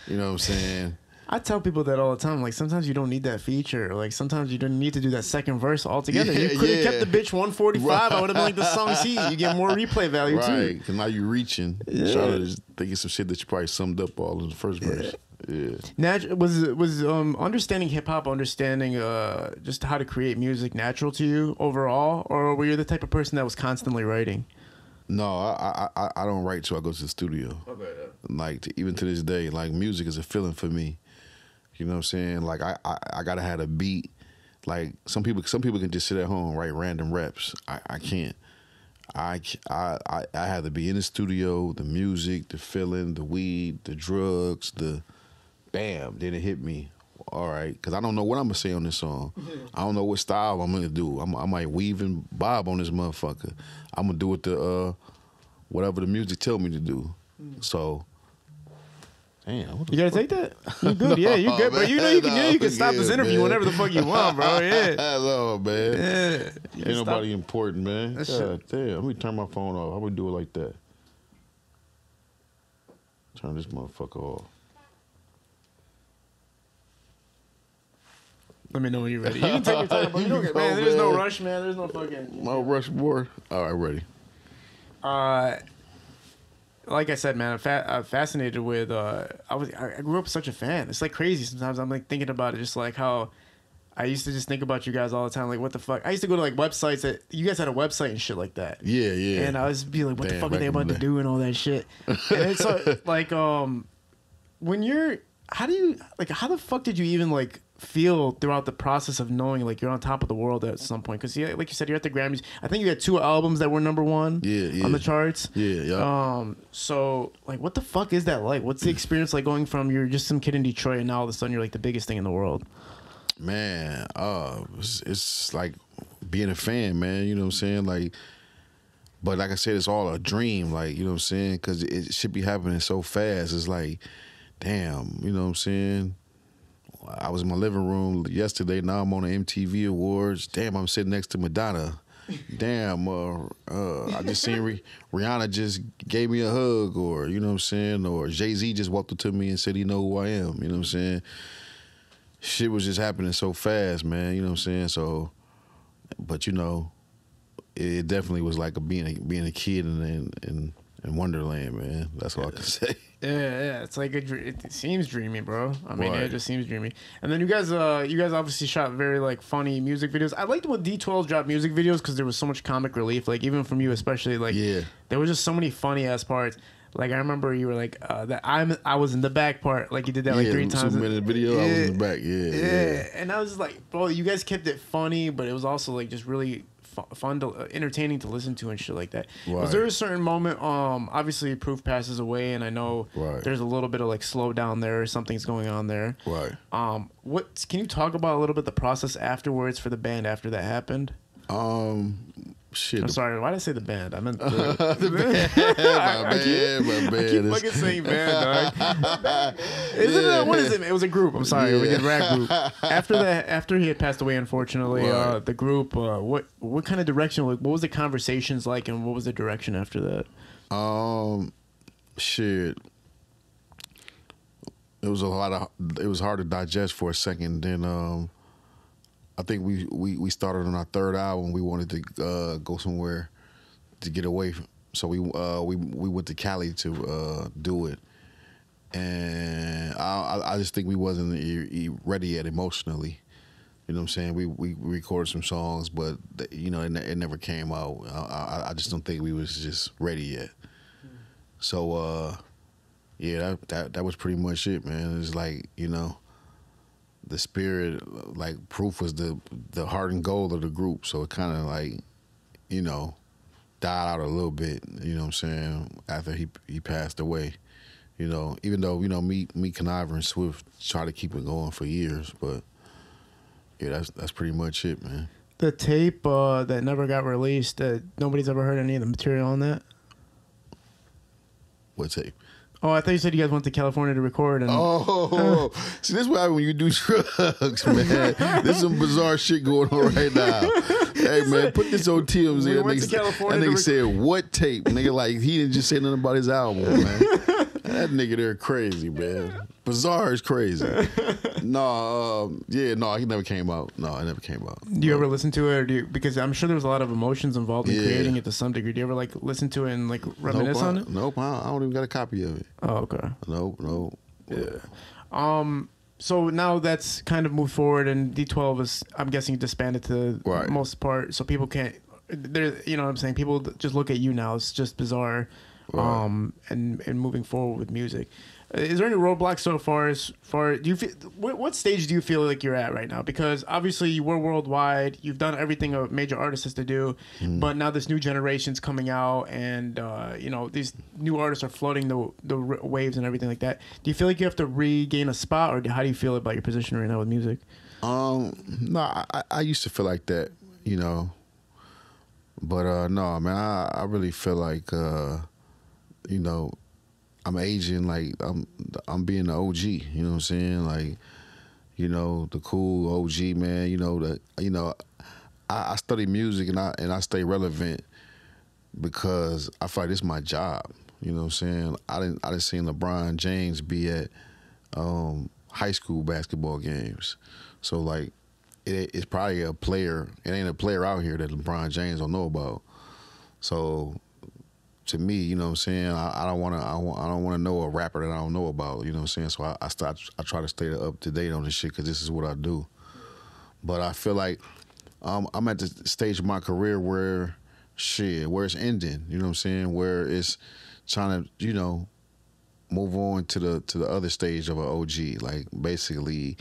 You know what I'm saying? I tell people that all the time. Like, sometimes you don't need that feature. Like, sometimes you don't need to do that second verse altogether. You could have kept the bitch 145. Right. I would have been like the song's heat. You get more replay value, too. Right, because now you're reaching. Trying to think of some shit that you probably summed up all in the first verse. Yeah. Was understanding hip-hop, understanding just how to create music natural to you overall? Or were you the type of person that was constantly writing? No, I don't write till I go to the studio. Okay. Like, even to this day, like, music is a feeling for me. You know what I'm saying? Like I gotta have a beat. Like some people can just sit at home and write random reps. I can't. I have to be in the studio, the music, the feeling, the weed, the drugs, the bam. Then it hit me. All right, because I don't know what I'm gonna say on this song. I don't know what style I'm gonna do. I might weave and bob on this motherfucker. I'm gonna do it to whatever the music tell me to do. So. Damn, you gotta take that? You good? Yeah, you good, bro. You know you can stop this interview man. Whenever the fuck you want, bro. Yeah. Hello, man. Yeah. Ain't nobody important, man. God damn. Let me turn my phone off. How we do it like that? Turn this motherfucker off. Let me know when you're ready. You can take your time, but you don't get, man. There's no rush, man. There's no fucking. No rush, boy. All right, ready. Like I said, man, I'm fascinated with. I grew up such a fan. It's like crazy. Sometimes I'm like thinking about it, just like how I used to just think about you guys all the time. Like, what the fuck? I used to go to like websites that you guys had a website and shit like that. Yeah, yeah. And I was be like, what the fuck are they about to do and all that shit? And it's like, when you're, how the fuck did you even like feel throughout the process of knowing like you're on top of the world at some point? Because like you said, you're at the Grammys. I think you had 2 albums that were #1 on the charts. Yeah. So like, what the fuck is that like? What's the experience like going from you're just some kid in Detroit and now all of a sudden you're like the biggest thing in the world? Man, it's like being a fan, man. You know what I'm saying? Like, but like I said, it's all a dream. Like, you know what I'm saying? Because it should be happening so fast. It's like, damn, you know what I'm saying? I was in my living room yesterday. Now I'm on the MTV Awards. Damn, I'm sitting next to Madonna. Damn, I just seen Rihanna just gave me a hug, or you know what I'm saying, or Jay-Z just walked up to me and said he know who I am. You know what I'm saying? Shit was just happening so fast, man. You know what I'm saying? So, but you know, it definitely was like being a kid in Wonderland, man. That's all I can say. Yeah, it's like it seems dreamy, bro. I mean, it just seems dreamy. And then you guys obviously shot very like funny music videos. I liked when D12 dropped music videos because there was so much comic relief, like even from you especially. Like, there was just so many funny ass parts. Like I remember you were like that I was in the back part, like you did that like 3 times. 2-minute video, I was in the back. Yeah. And I was just like, bro, you guys kept it funny, but it was also like just really fun to entertaining to listen to and shit like that. Was there a certain moment? Obviously, Proof passes away, and I know there's a little bit of like slow down there, or something's going on there. Right. What can you talk about a little bit the process afterwards for the band after that happened? Shit. I'm sorry. Why did I say the band? I meant the band. My band. I keep fucking saying band, dog. Isn't it? What is it? It was a group. I'm sorry. We did rap group. After he had passed away, unfortunately, the group. What kind of direction? Like, what was the conversations like, and what was the direction after that? Shit. It was it was hard to digest for a second. Then I think we started on our 3rd album. We wanted to go somewhere to get away from, so we went to Cali to do it, and I just think we wasn't ready yet emotionally. You know what I'm saying? We recorded some songs, but you know it never came out. I just don't think we was just ready yet. So yeah, that was pretty much it, man. It's like, you know, the spirit, like Proof was the heart and goal of the group, so it kind of like, you know, died out a little bit, you know what I'm saying, after he passed away. You know, even though, you know, me, Conniver, and Swift tried to keep it going for years, but yeah, that's pretty much it, man. The tape that never got released, nobody's ever heard any of the material on that? What tape? Oh, I thought you said you guys went to California to record. And see, this is what happens when you do drugs, man. There's some bizarre shit going on right now. Hey, man, put this on TMZ. We went to California. That nigga said, what tape? Nigga, like, he didn't just say nothing about his album, man. That nigga there crazy, man. Bizarre is crazy. No, he never came out. No, it never came out. Do you ever listen to it, or because I'm sure there was a lot of emotions involved in creating it to some degree. Do you ever like listen to it and like reminisce on it? Nope, I don't even got a copy of it. Oh, okay. Nope. Yeah. So now that's kind of moved forward, and D12 is, I'm guessing, disbanded to the most part, so people can't. You know what I'm saying? People just look at you now. It's just bizarre. And moving forward with music, is there any roadblocks so far? Do you feel, what stage do you feel like you're at right now? Because obviously you were worldwide, you've done everything a major artist has to do, but now this new generation's coming out, and you know, these new artists are floating the waves and everything like that. Do you feel like you have to regain a spot, or how do you feel about your position right now with music? No, I used to feel like that, you know, but no, man, I really feel like you know, I'm aging, like I'm being the OG, you know what I'm saying? Like, you know, the cool OG, man, you know, I study music and I stay relevant because I feel like this is my job, you know what I'm saying? I didn't seen LeBron James be at high school basketball games. So like, it's probably a player. It ain't a player out here that LeBron James don't know about. So to me, you know what I'm saying, I don't want to know a rapper that I don't know about. You know what I'm saying. So I try to stay up to date on this shit because this is what I do. But I feel like I'm at the stage of my career where it's ending. You know what I'm saying, where it's trying to move on to the other stage of an OG, like basically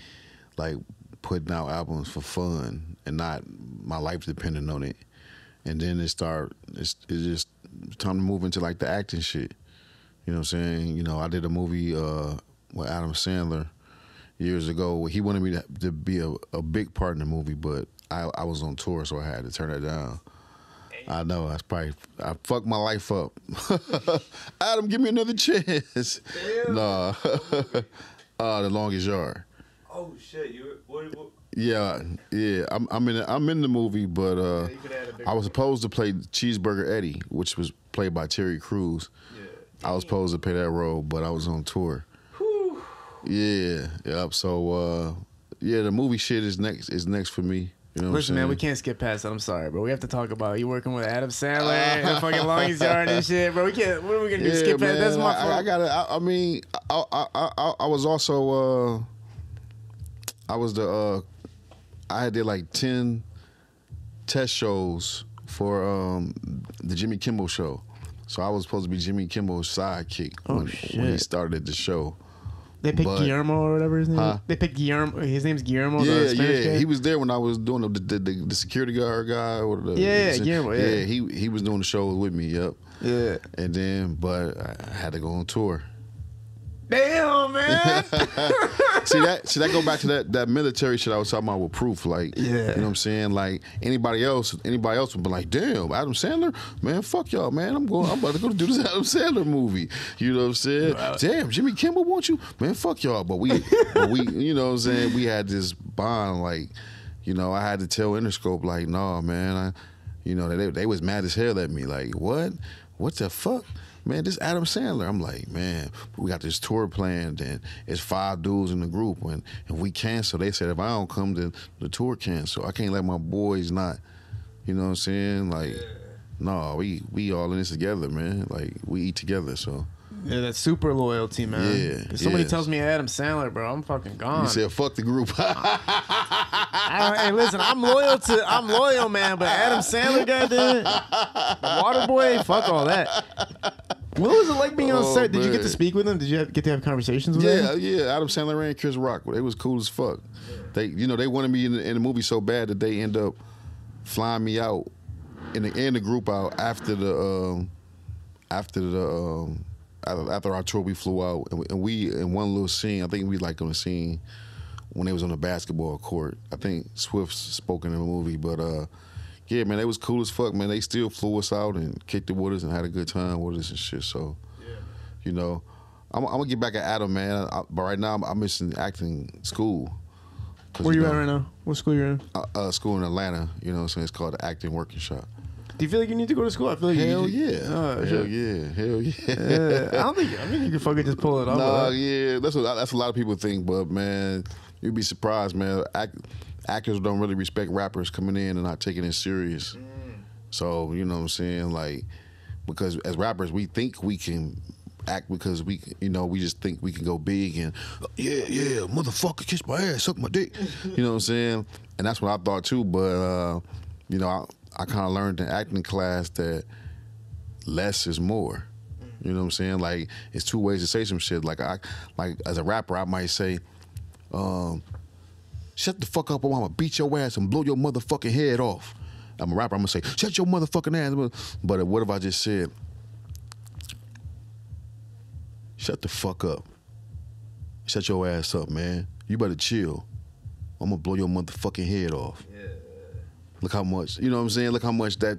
like putting out albums for fun and not my life depending on it. And then it's just time to move into like the acting shit. You know what I'm saying? I did a movie with Adam Sandler years ago. He wanted me to be a big part in the movie, but I was on tour, so I had to turn that down. I know, I fucked my life up. Adam, give me another chance. Damn. Nah. The Longest Yard. Oh shit! What? Yeah. I'm in the movie, but I was supposed to play Cheeseburger Eddie, which was played by Terry Crews. Yeah. I was supposed to play that role, but I was on tour. Whew. Yeah. Yep. So the movie shit is next for me. You know Listen, man, we can't skip past that. I'm sorry, bro. We have to talk about you working with Adam Sandler and fucking Longest Yard and shit, bro. We can't. What are we gonna do? Skip past? That's my fault. I gotta. I mean, I was also. I did like 10 test shows for the Jimmy Kimmel show. So I was supposed to be Jimmy Kimmel's sidekick when he started the show. They picked Guillermo or whatever his name is? They picked Guillermo. His name's Guillermo. Yeah. He was there when I was doing the security guard guy. Or Guillermo. Yeah, he was doing the show with me. Yep. Yeah. And then, but I had to go on tour. Damn, man. See that go back to that military shit I was talking about with Proof. Like, yeah. You know what I'm saying? Like anybody else would be like, damn, Adam Sandler, man, fuck y'all, man. I'm about to go do this Adam Sandler movie. You know what I'm saying? Right. Damn, Jimmy Kimmel wants you, man, fuck y'all. But we, you know what I'm saying? We had this bond. Like, I had to tell Interscope, like, nah, man, they was mad as hell at me. Like, what the fuck? Man, this Adam Sandler. I'm like, man, we got this tour planned and it's 5 dudes in the group. And if we cancel, they said if I don't come, then the tour cancel. I can't let my boys not, you know what I'm saying? Like, no, we all in this together, man. Like, we eat together, so. Yeah, that's super loyalty, man. Yeah. If somebody tells me Adam Sandler, bro, I'm fucking gone. You said fuck the group. Hey, listen, I'm loyal, man. But Adam Sandler, goddamn, the Water Boy, fuck all that. What was it like being on set? Did you get to speak with him? Did you get to have conversations with him? Yeah. Adam Sandler and Chris Rock. They was cool as fuck. They wanted me in the movie so bad that they end up flying me out and the group out after our tour. We flew out and we in one little scene. I think we like on the scene when they was on the basketball court. I think Swift spoke in the movie, but yeah, man, they was cool as fuck, man. They still flew us out and kicked it with us and had a good time with us and shit. So, I'm gonna get back at Adam, man. But right now, I'm missing acting school. Where you at right now? What school you in? School in Atlanta. You know what I'm saying? It's called the Acting Working Shop. Do you feel like you need to go to school? I feel like hell yeah. Hell yeah. I think you can fucking just pull it off. Nah, yeah, that's a lot of people think, but man, you'd be surprised, man. Actors don't really respect rappers coming in and not taking it serious. So, you know what I'm saying? Like, because as rappers, we think we can act because we just think we can go big and, yeah, motherfucker, kiss my ass, suck my dick. You know what I'm saying? And that's what I thought too, but, I kind of learned in acting class that less is more. You know what I'm saying? Like, it's 2 ways to say some shit. Like as a rapper, I might say, shut the fuck up or I'm gonna beat your ass and blow your motherfucking head off. I'm a rapper, I'm gonna say, shut your motherfucking ass. But what if I just said, shut the fuck up. Shut your ass up, man. You better chill. I'm gonna blow your motherfucking head off. Yeah. Look how much, you know what I'm saying? Look how much that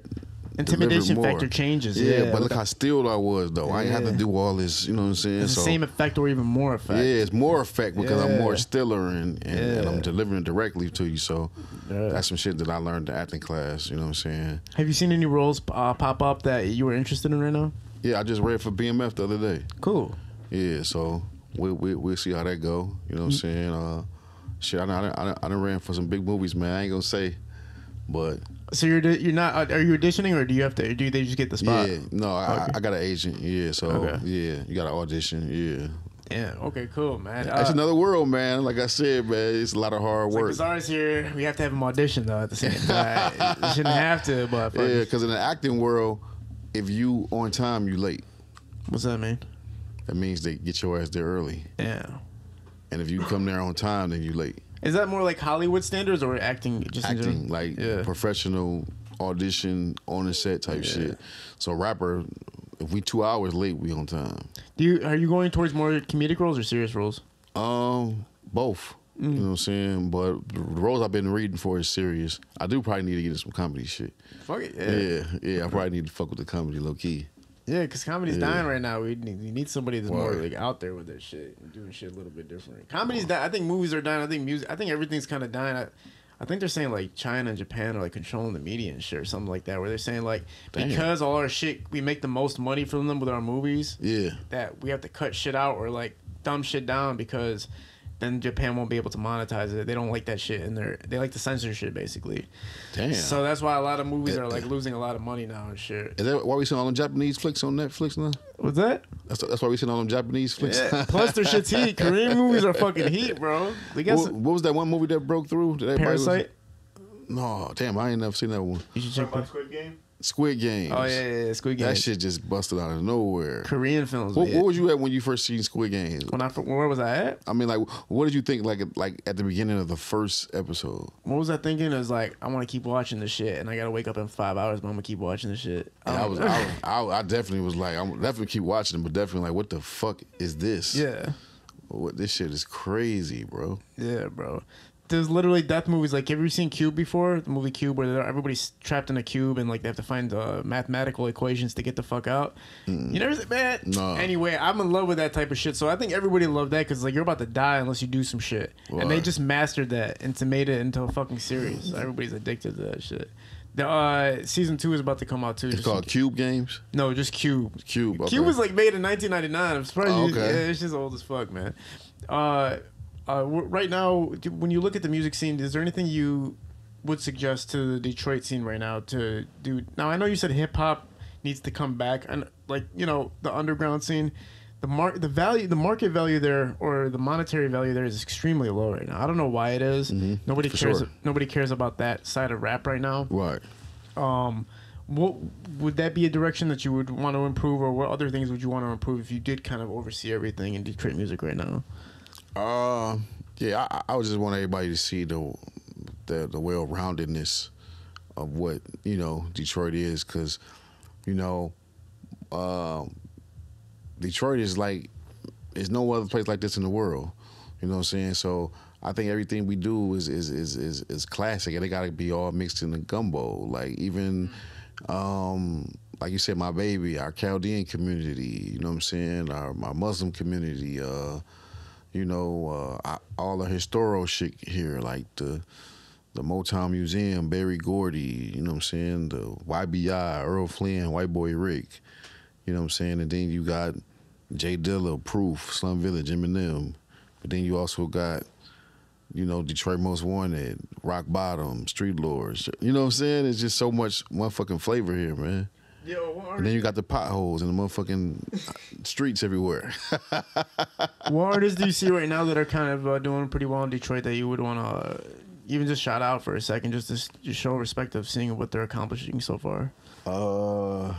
intimidation factor changes. Yeah, but look how still I was, though. I ain't have to do all this, you know what I'm saying? It's the same effect or even more effect. Yeah, it's more effect because I'm more stiller and I'm delivering directly to you. So that's some shit that I learned in acting class, you know what I'm saying? Have you seen any roles pop up that you were interested in right now? Yeah, I just read for BMF the other day. Cool. Yeah, so we'll see how that go, you know what I'm saying? Shit, I done ran for some big movies, man. I ain't gonna say, but So you're not? Are you auditioning, or do you have to? Do they just get the spot? yeah, no, I got an agent. Yeah, so Okay. yeah, you got to audition. Yeah. Yeah. Okay. Cool, man. It's another world, man. Like I said, man, it's a lot of hard work. Bizarre's here. We have to have him audition though at the same time. You shouldn't have to, but Yeah, because in the acting world, if you on time, you late. what's that mean? That means they get your ass there early. Yeah. And if you come there on time, then you late. Is that more like Hollywood standards or acting? Just in Acting, general? like Yeah. professional audition on the set type shit. So rapper, if we 2 hours late, we on time. Are you going towards more comedic roles or serious roles? Both. You know what I'm saying? But the roles I've been reading for is serious. I do probably need to get in some comedy shit. Fuck it. Yeah. I probably need to fuck with the comedy low key. Yeah, because comedy's dying right now. We need somebody that's more like out there with their shit and doing shit a little bit different. Comedy's dying. I think movies are dying. I think music. I think everything's kind of dying. I think they're saying like China and Japan are like controlling the media and shit or something like that. Where they're saying like because all our shit, we make the most money from them with our movies. Yeah. That we have to cut shit out or like dumb shit down because then Japan won't be able to monetize it. They don't like that shit, and they like to censor shit basically. Damn. So that's why a lot of movies are like losing a lot of money now and shit. Is that why we seeing all them Japanese flicks on Netflix now? What's that? That's why we seeing all them Japanese flicks. Yeah. Plus their shit's heat. Korean movies are fucking heat, bro. We got What was that one movie that broke through? That everybody Parasite. No, damn, I ain't never seen that one. You should check About that. Squid Game? Squid Games. Oh yeah, Squid Game. That shit just busted out of nowhere. Korean films. What man. was you at when you first seen Squid Games? Where was I at? I mean, like, what did you think, like at the beginning of the first episode? What was I thinking? It was like I want to keep watching this shit, and I gotta wake up in 5 hours, but I'm gonna keep watching this shit. And I definitely was like, I'm definitely keep watching it, but definitely like, what the fuck is this? Yeah, What this shit is crazy, bro. yeah, bro. There's literally death movies. Like, have you ever seen Cube before? The movie Cube, where everybody's trapped in a cube and like they have to find mathematical equations to get the fuck out. You never seen that? No. Anyway, I'm in love with that type of shit. So I think everybody loved that because like you're about to die unless you do some shit, and they Right. just mastered that and made it into a fucking series. So everybody's addicted to that shit. The season 2 is about to come out too. It's called Cube Games. No, just Cube. Cube. Okay. Cube was like made in 1999. I'm surprised. Oh, You, okay. yeah, it's just old as fuck, man. Right now, when you look at the music scene, is there anything you would suggest to the Detroit scene right now to do? Now, I know you said hip hop needs to come back, and like the underground scene, the market value there, or the monetary value there is extremely low right now. I don't know why it is. Nobody For cares. sure. Nobody cares about that side of rap right now. Right. What would that be a direction that you would want to improve, or what other things would you want to improve if you did kind of oversee everything in Detroit music right now? Yeah, I would just want everybody to see the well-roundedness of what Detroit is, because Detroit is like, there's no other place like this in the world. You know what I'm saying? So I think everything we do is classic, and it got to be all mixed in the gumbo. Like even like you said, my baby, our Chaldean community. You know what I'm saying? My Muslim community. All the historical shit here, like the Motown Museum, Berry Gordy, you know what I'm saying? The YBI, Earl Flynn, White Boy Rick, you know what I'm saying? And then you got Jay Dilla, Proof, Slum Village, Eminem. But then you also got, Detroit Most Wanted, Rock Bottom, Street Lords. You know what I'm saying? It's just so much motherfucking flavor here, man. And then you got the potholes and the motherfucking streets everywhere. What artists do you see right now that are kind of doing pretty well in Detroit that you would want to even just shout out for a second, just to show respect of seeing what they're accomplishing so far? Well,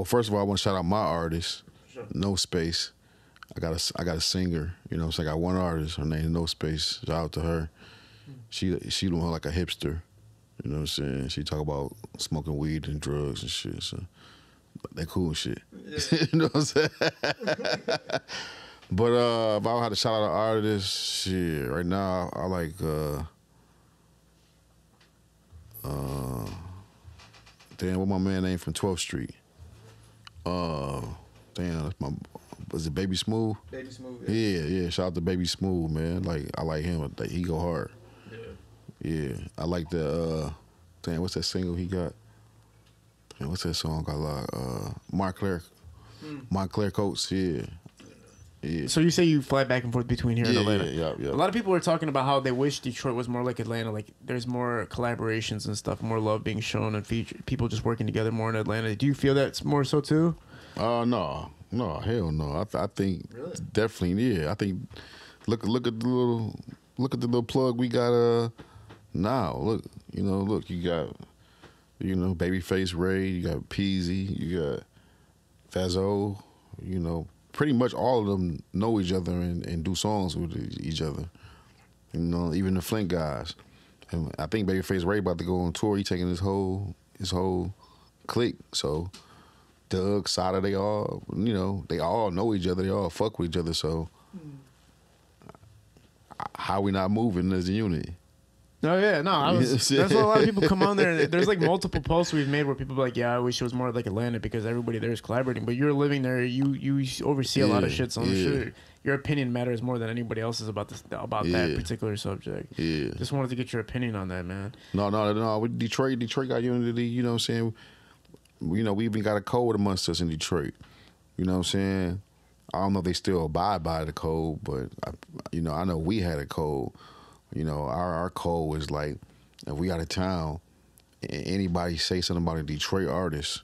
first of all, I want to shout out my artist, No Space. I got a singer, so I got one artist. Her name is No Space. Shout out to her. She doing her like a hipster. You know what I'm saying? She talk about smoking weed and drugs and shit. So that cool shit. Yeah. You know what I'm saying? But if I had to shout out an artist, shit, right now I like damn, what my man name from 12th Street? Damn, that's was it Baby Smooth? Baby Smooth. Yeah. Shout out to Baby Smooth, man. Like I like him. Like, he go hard. Yeah, I like the damn, what's that single he got? Damn, what's that song called? Montclair Coats, yeah. Yeah. So you say you fly back and forth between here and Atlanta. Yeah. A lot of people are talking about how they wish Detroit was more like Atlanta. Like there's more collaborations and stuff, more love being shown and people just working together more in Atlanta. Do you feel that's more so too? No, hell no. I think Really? definitely, yeah. I think look at the little plug we got now. Look, you got Babyface Ray, you got Peasy, you got Fazzo, pretty much all of them know each other and do songs with each other. Even the Flint guys. And I think Babyface Ray about to go on tour. He taking his whole clique. So Doug, Sada, they all know each other. They all fuck with each other. So how we not moving as a unit? Oh yeah, no, that's why a lot of people come on there. There's like multiple posts we've made where people are like, yeah, I wish it was more like Atlanta because everybody there is collaborating. But you're living there, you oversee a lot of shit, so I'm sure your opinion matters more than anybody else's about that particular subject. Yeah. Just wanted to get your opinion on that, man. No. With Detroit got unity. You know what I'm saying? We even got a code amongst us in Detroit. You know what I'm saying? I don't know if they still abide by the code, but I know we had a code. Our code was like, if we out of town, and anybody say something about a Detroit artist,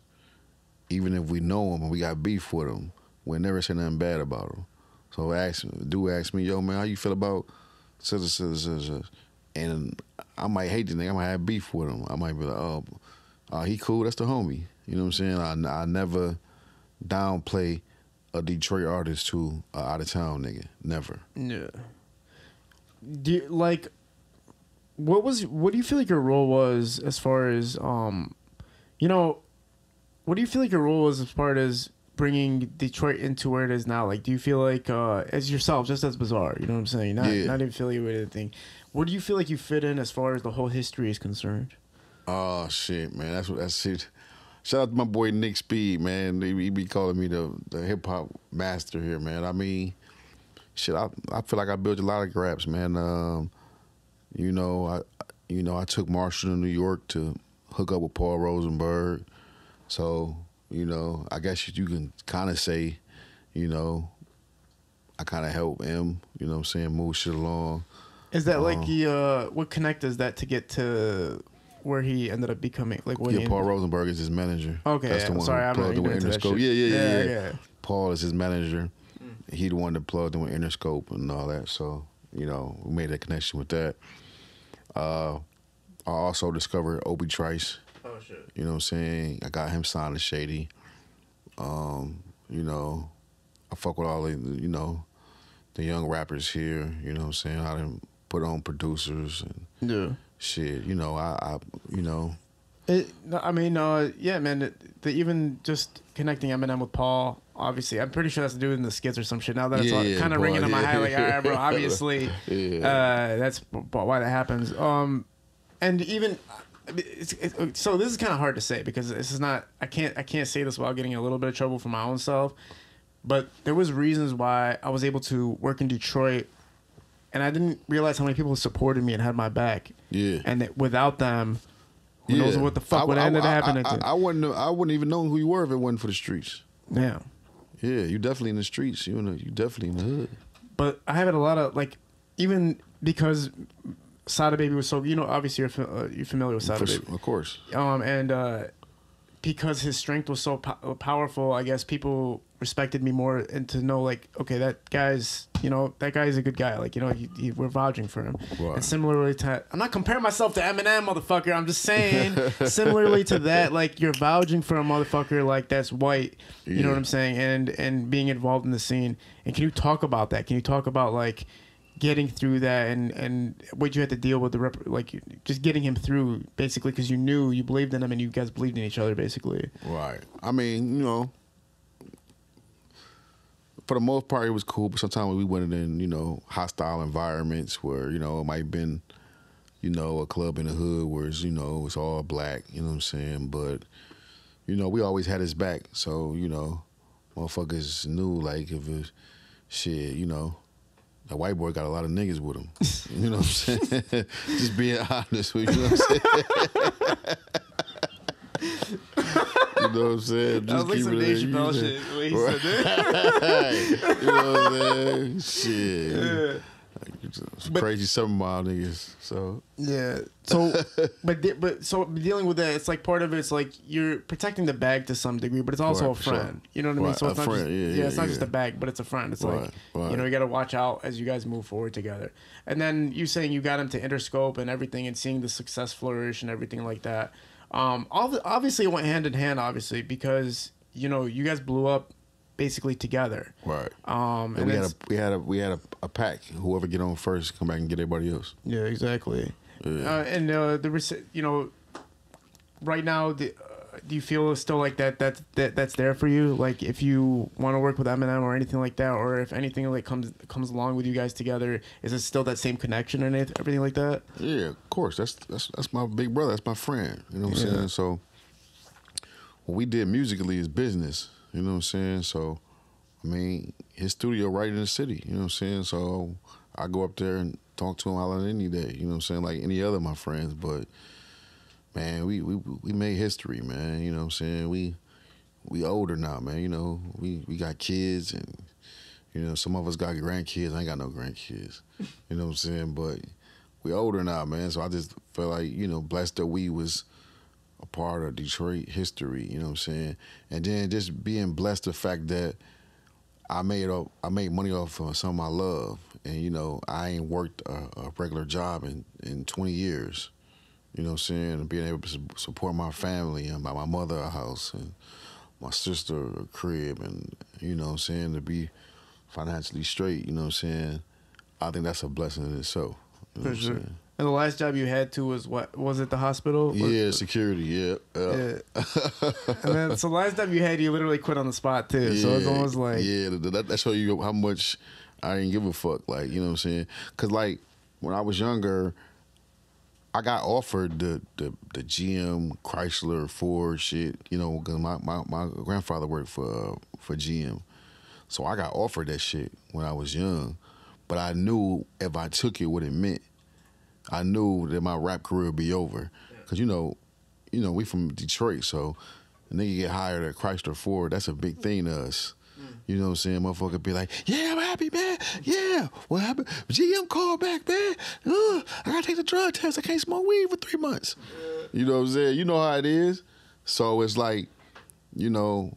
even if we know them and we got beef with them, we'll never say nothing bad about them. So ask me, yo man, how you feel about such and I might hate the nigga, I might have beef with him. I might be like, oh, he cool, that's the homie. You know what I'm saying? I never downplay a Detroit artist to an out of town nigga, never. Yeah. Do you, what do you feel like your role was as far as what do you feel like your role was as far as bringing Detroit into where it is now? Like, do you feel like as yourself, just as Bizarre, you know what I'm saying, not affiliated with anything, where do you feel like you fit in as far as the whole history is concerned? Oh shit, man, that's it. Shout out to my boy Nick Speed, man. He be calling me the hip hop master here, man. I mean, shit, I feel like I built a lot of graps, man. I took Marshall to New York to hook up with Paul Rosenberg. So, I guess you can kind of say, I kind of help him, you know what I'm saying, move shit along. Is that what connect is that to get to where he ended up becoming? Like, Paul Rosenberg is his manager. Okay, that's the one sorry, who I'm plugged in with Interscope. Yeah. Paul is his manager. He the one that plugged in with Interscope and all that. So, we made that connection with that. I also discovered Obi Trice. Oh shit. You know what I'm saying? I got him signed to Shady. I fuck with all the young rappers here. You know what I'm saying? I done put on producers and shit. Yeah, man. Even just connecting Eminem with Paul, obviously, I'm pretty sure that's to do in the skits or some shit. Now that it's kind of ringing in my head, like, all right, bro, obviously, that's why that happens. And even so, this is kind of hard to say because this is not. I can't say this without getting in a little bit of trouble for my own self. But there was reasons why I was able to work in Detroit, and I didn't realize how many people supported me and had my back. Yeah. And that without them, who knows what the fuck would ended up happening. I wouldn't even know who you were if it wasn't for the streets. Yeah. Yeah, you definitely in the streets. You definitely in the hood. But I have it a lot of even because Sada Baby was so obviously you're familiar with Sada Baby, of course. And because his strength was so powerful, I guess people respected me more and to know okay, that guy's a good guy. We're vouching for him. Right. And similarly to, I'm not comparing myself to Eminem, motherfucker. I'm just saying, similarly to that, you're vouching for a motherfucker that's white. You know what I'm saying? And being involved in the scene. And can you talk about that? Can you talk about getting through that and what you had to deal with just getting him through basically because you believed in him and you guys believed in each other basically. Right. I mean, for the most part it was cool, but sometimes we went in, hostile environments where, it might have been, a club in the hood where it's, it's all black, you know what I'm saying? But, we always had his back. So, motherfuckers knew if it's shit, that white boy got a lot of niggas with him. You know what I'm saying? Just being honest with you, know what I'm saying? You know what I'm saying? That was like some Dave Chappelle shit. The way he said that. You know what I'm saying? Shit. Yeah. Some crazy 7 Mile niggas. So yeah. So, but so dealing with that, it's like part of it's like you're protecting the bag to some degree, but it's also Right, a for sure. friend. You know what I mean? Right, So a it's not friend, just, yeah, it's not yeah. just a bag, but it's a friend. It's like right. you know, you got to watch out as you guys move forward together. And then you saying you got him to Interscope and everything, and seeing the success flourish and everything like that. Obviously, it went hand in hand, obviously, because you know you guys blew up basically together. right. And we had a pack. Whoever get on first, come back and get everybody else. yeah, exactly. Yeah. You know, right now, do you feel still like that's there for you? Like if you want to work with Eminem or anything like that, or if anything like comes along with you guys together, is it still that same connection and everything like that? Yeah, of course. That's my big brother. That's my friend. You know what I'm saying? So what we did musically is business. You know what I'm saying? So I mean, his studio right in the city. You know what I'm saying? So I go up there and talk to him out any day. You know what I'm saying? Like any other of my friends. But man, we made history, man. You know what I'm saying? We older now, man. You know, we got kids, and you know, some of us got grandkids. I ain't got no grandkids. You know what I'm saying? But we older now, man. So I just feel like, you know, blessed that we was a part of Detroit history. You know what I'm saying? And then just being blessed the fact that I made money off of something I love, and you know, I ain't worked a regular job in 20 years. You know what I'm saying? And being able to support my family and my mother a house and my sister a crib, and you know what I'm saying, to be financially straight. You know what I'm saying? I think that's a blessing in itself. You know For sure. And the last job you had too was what? Was it the hospital? Yeah, security. Yeah. And then so the last job you had, you literally quit on the spot too. So it's almost like that show you how much I didn't give a fuck. Like, you know what I'm saying? Because like when I was younger, I got offered the GM, Chrysler, Ford shit. You know, because my grandfather worked for GM, so I got offered that shit when I was young. But I knew if I took it, what it meant. I knew that my rap career would be over. Because, you know, we from Detroit, so a nigga get hired at Chrysler Ford, that's a big thing to us. You know what I'm saying? Motherfucker be like, yeah, I'm happy, man. Yeah, what happened? GM called back, man. I gotta take the drug test. I can't smoke weed for 3 months. You know what I'm saying? You know how it is. So it's like, you know,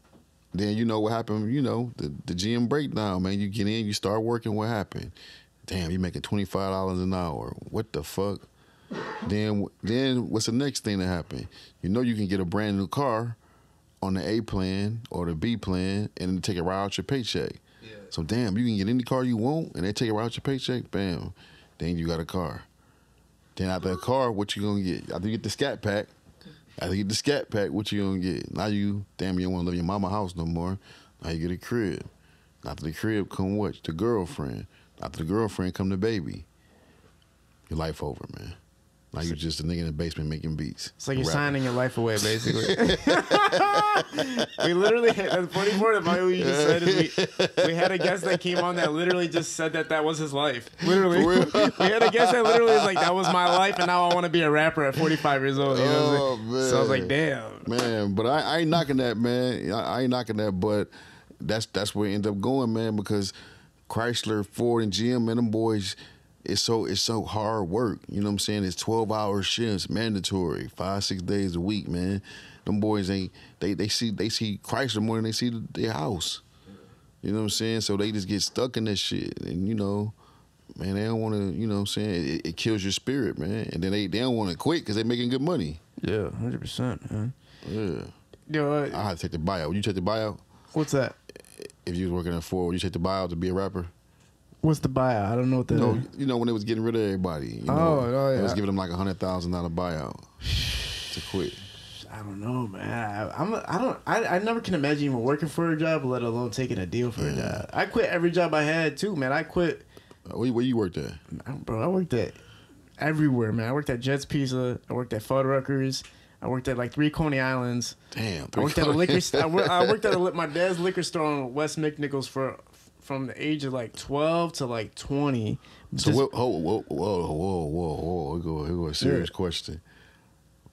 then you know what happened, you know, the GM breakdown, man. You get in, you start working, what happened? Damn, you making $25 an hour. What the fuck? Then what's the next thing that happened? You know you can get a brand new car on the A plan or the B plan and then take it right out your paycheck. Yeah. So damn, you can get any car you want and they take it right out your paycheck, bam. Then you got a car. Then after a car, what you gonna get? After you get the scat pack, what you gonna get? Now you don't wanna live in your mama house no more. Now you get a crib. After the crib come what? The girlfriend. After the girlfriend come the baby. Your life over, man. Now you're just a nigga in the basement making beats. It's like you're signing your life away, basically. We literally, the funny part about what you just said is we had a guest that came on that literally just said that was his life. Literally. We had a guest that literally was like, that was my life, and now I want to be a rapper at 45 years old. You know what I'm saying? Man. So I was like, damn. Man, but I ain't knocking that, man. I ain't knocking that, but that's where it ended up going, man, because Chrysler, Ford, and GM, man, them boys, it's so hard work. You know what I'm saying? It's 12-hour shifts, mandatory, 5-6 days a week, man. Them boys they see Chrysler more than they see their house. You know what I'm saying? So they just get stuck in that shit, and you know, man, they don't want to. You know what I'm saying? It kills your spirit, man. And then they don't want to quit because they're making good money. Yeah, 100%, man. Yeah. Yo, I had to take the buyout. Would you take the buyout? What's that? If you was working at Ford, would you take the buyout to be a rapper? What's the buyout? I don't know what that is. You know when they was getting rid of everybody. You know, oh, yeah. They was giving them like $100,000 buyout to quit. I don't know, man. I never can imagine even working for a job, let alone taking a deal for a job. I quit every job I had too, man. I quit. Where you worked at? Bro, I worked at everywhere, man. I worked at Jets Pizza. I worked at Fuddruckers. I worked at like 3 Coney Islands. Damn. I worked at a liquor store. I worked at my dad's liquor store on West McNichols from the age of like 12 to like 20. So whoa. Here go a serious question.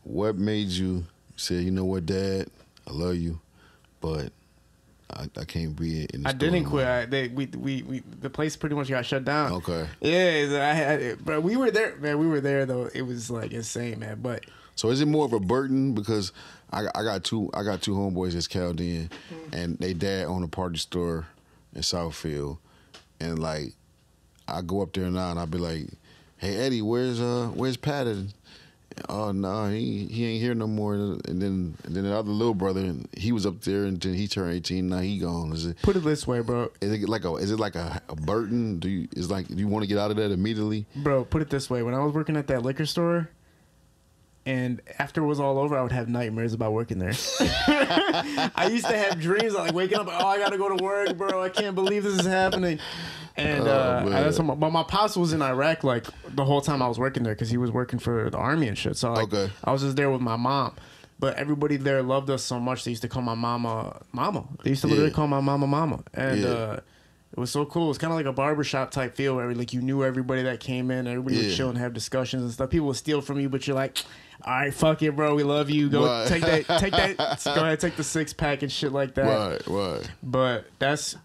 What made you say, you know what, Dad? I love you, but I can't be in the I store didn't no quit. more." We the place pretty much got shut down. Okay. Yeah, but we were there, man. We were there though. It was like insane, man. But So is it more of a burden because I got two homeboys that's Chaldean, and they dad own a party store in Southfield, and like I go up there now and I'll be like, "Hey Eddie, where's Patton?" "Oh no, he ain't here no more." And then the other little brother, he was up there until he turned 18. Now he gone. put it this way, bro. Is it like a burden? Do you want to get out of that immediately? Bro, put it this way. When I was working at that liquor store, and after it was all over, I would have nightmares about working there. I used to have dreams of like waking up, oh, I gotta go to work, bro. I can't believe this is happening. And but my pops was in Iraq like the whole time I was working there because he was working for the army and shit. So like, I was just there with my mom. But everybody there loved us so much they used to call my mama. They used to literally call my mama. And it was so cool. It was kind of like a barbershop type feel where like you knew everybody that came in. Everybody would chill and have discussions and stuff. People would steal from you, but you're like, all right, fuck it, bro. We love you. Go take that. Go ahead, take the 6-pack and shit like that. Right. But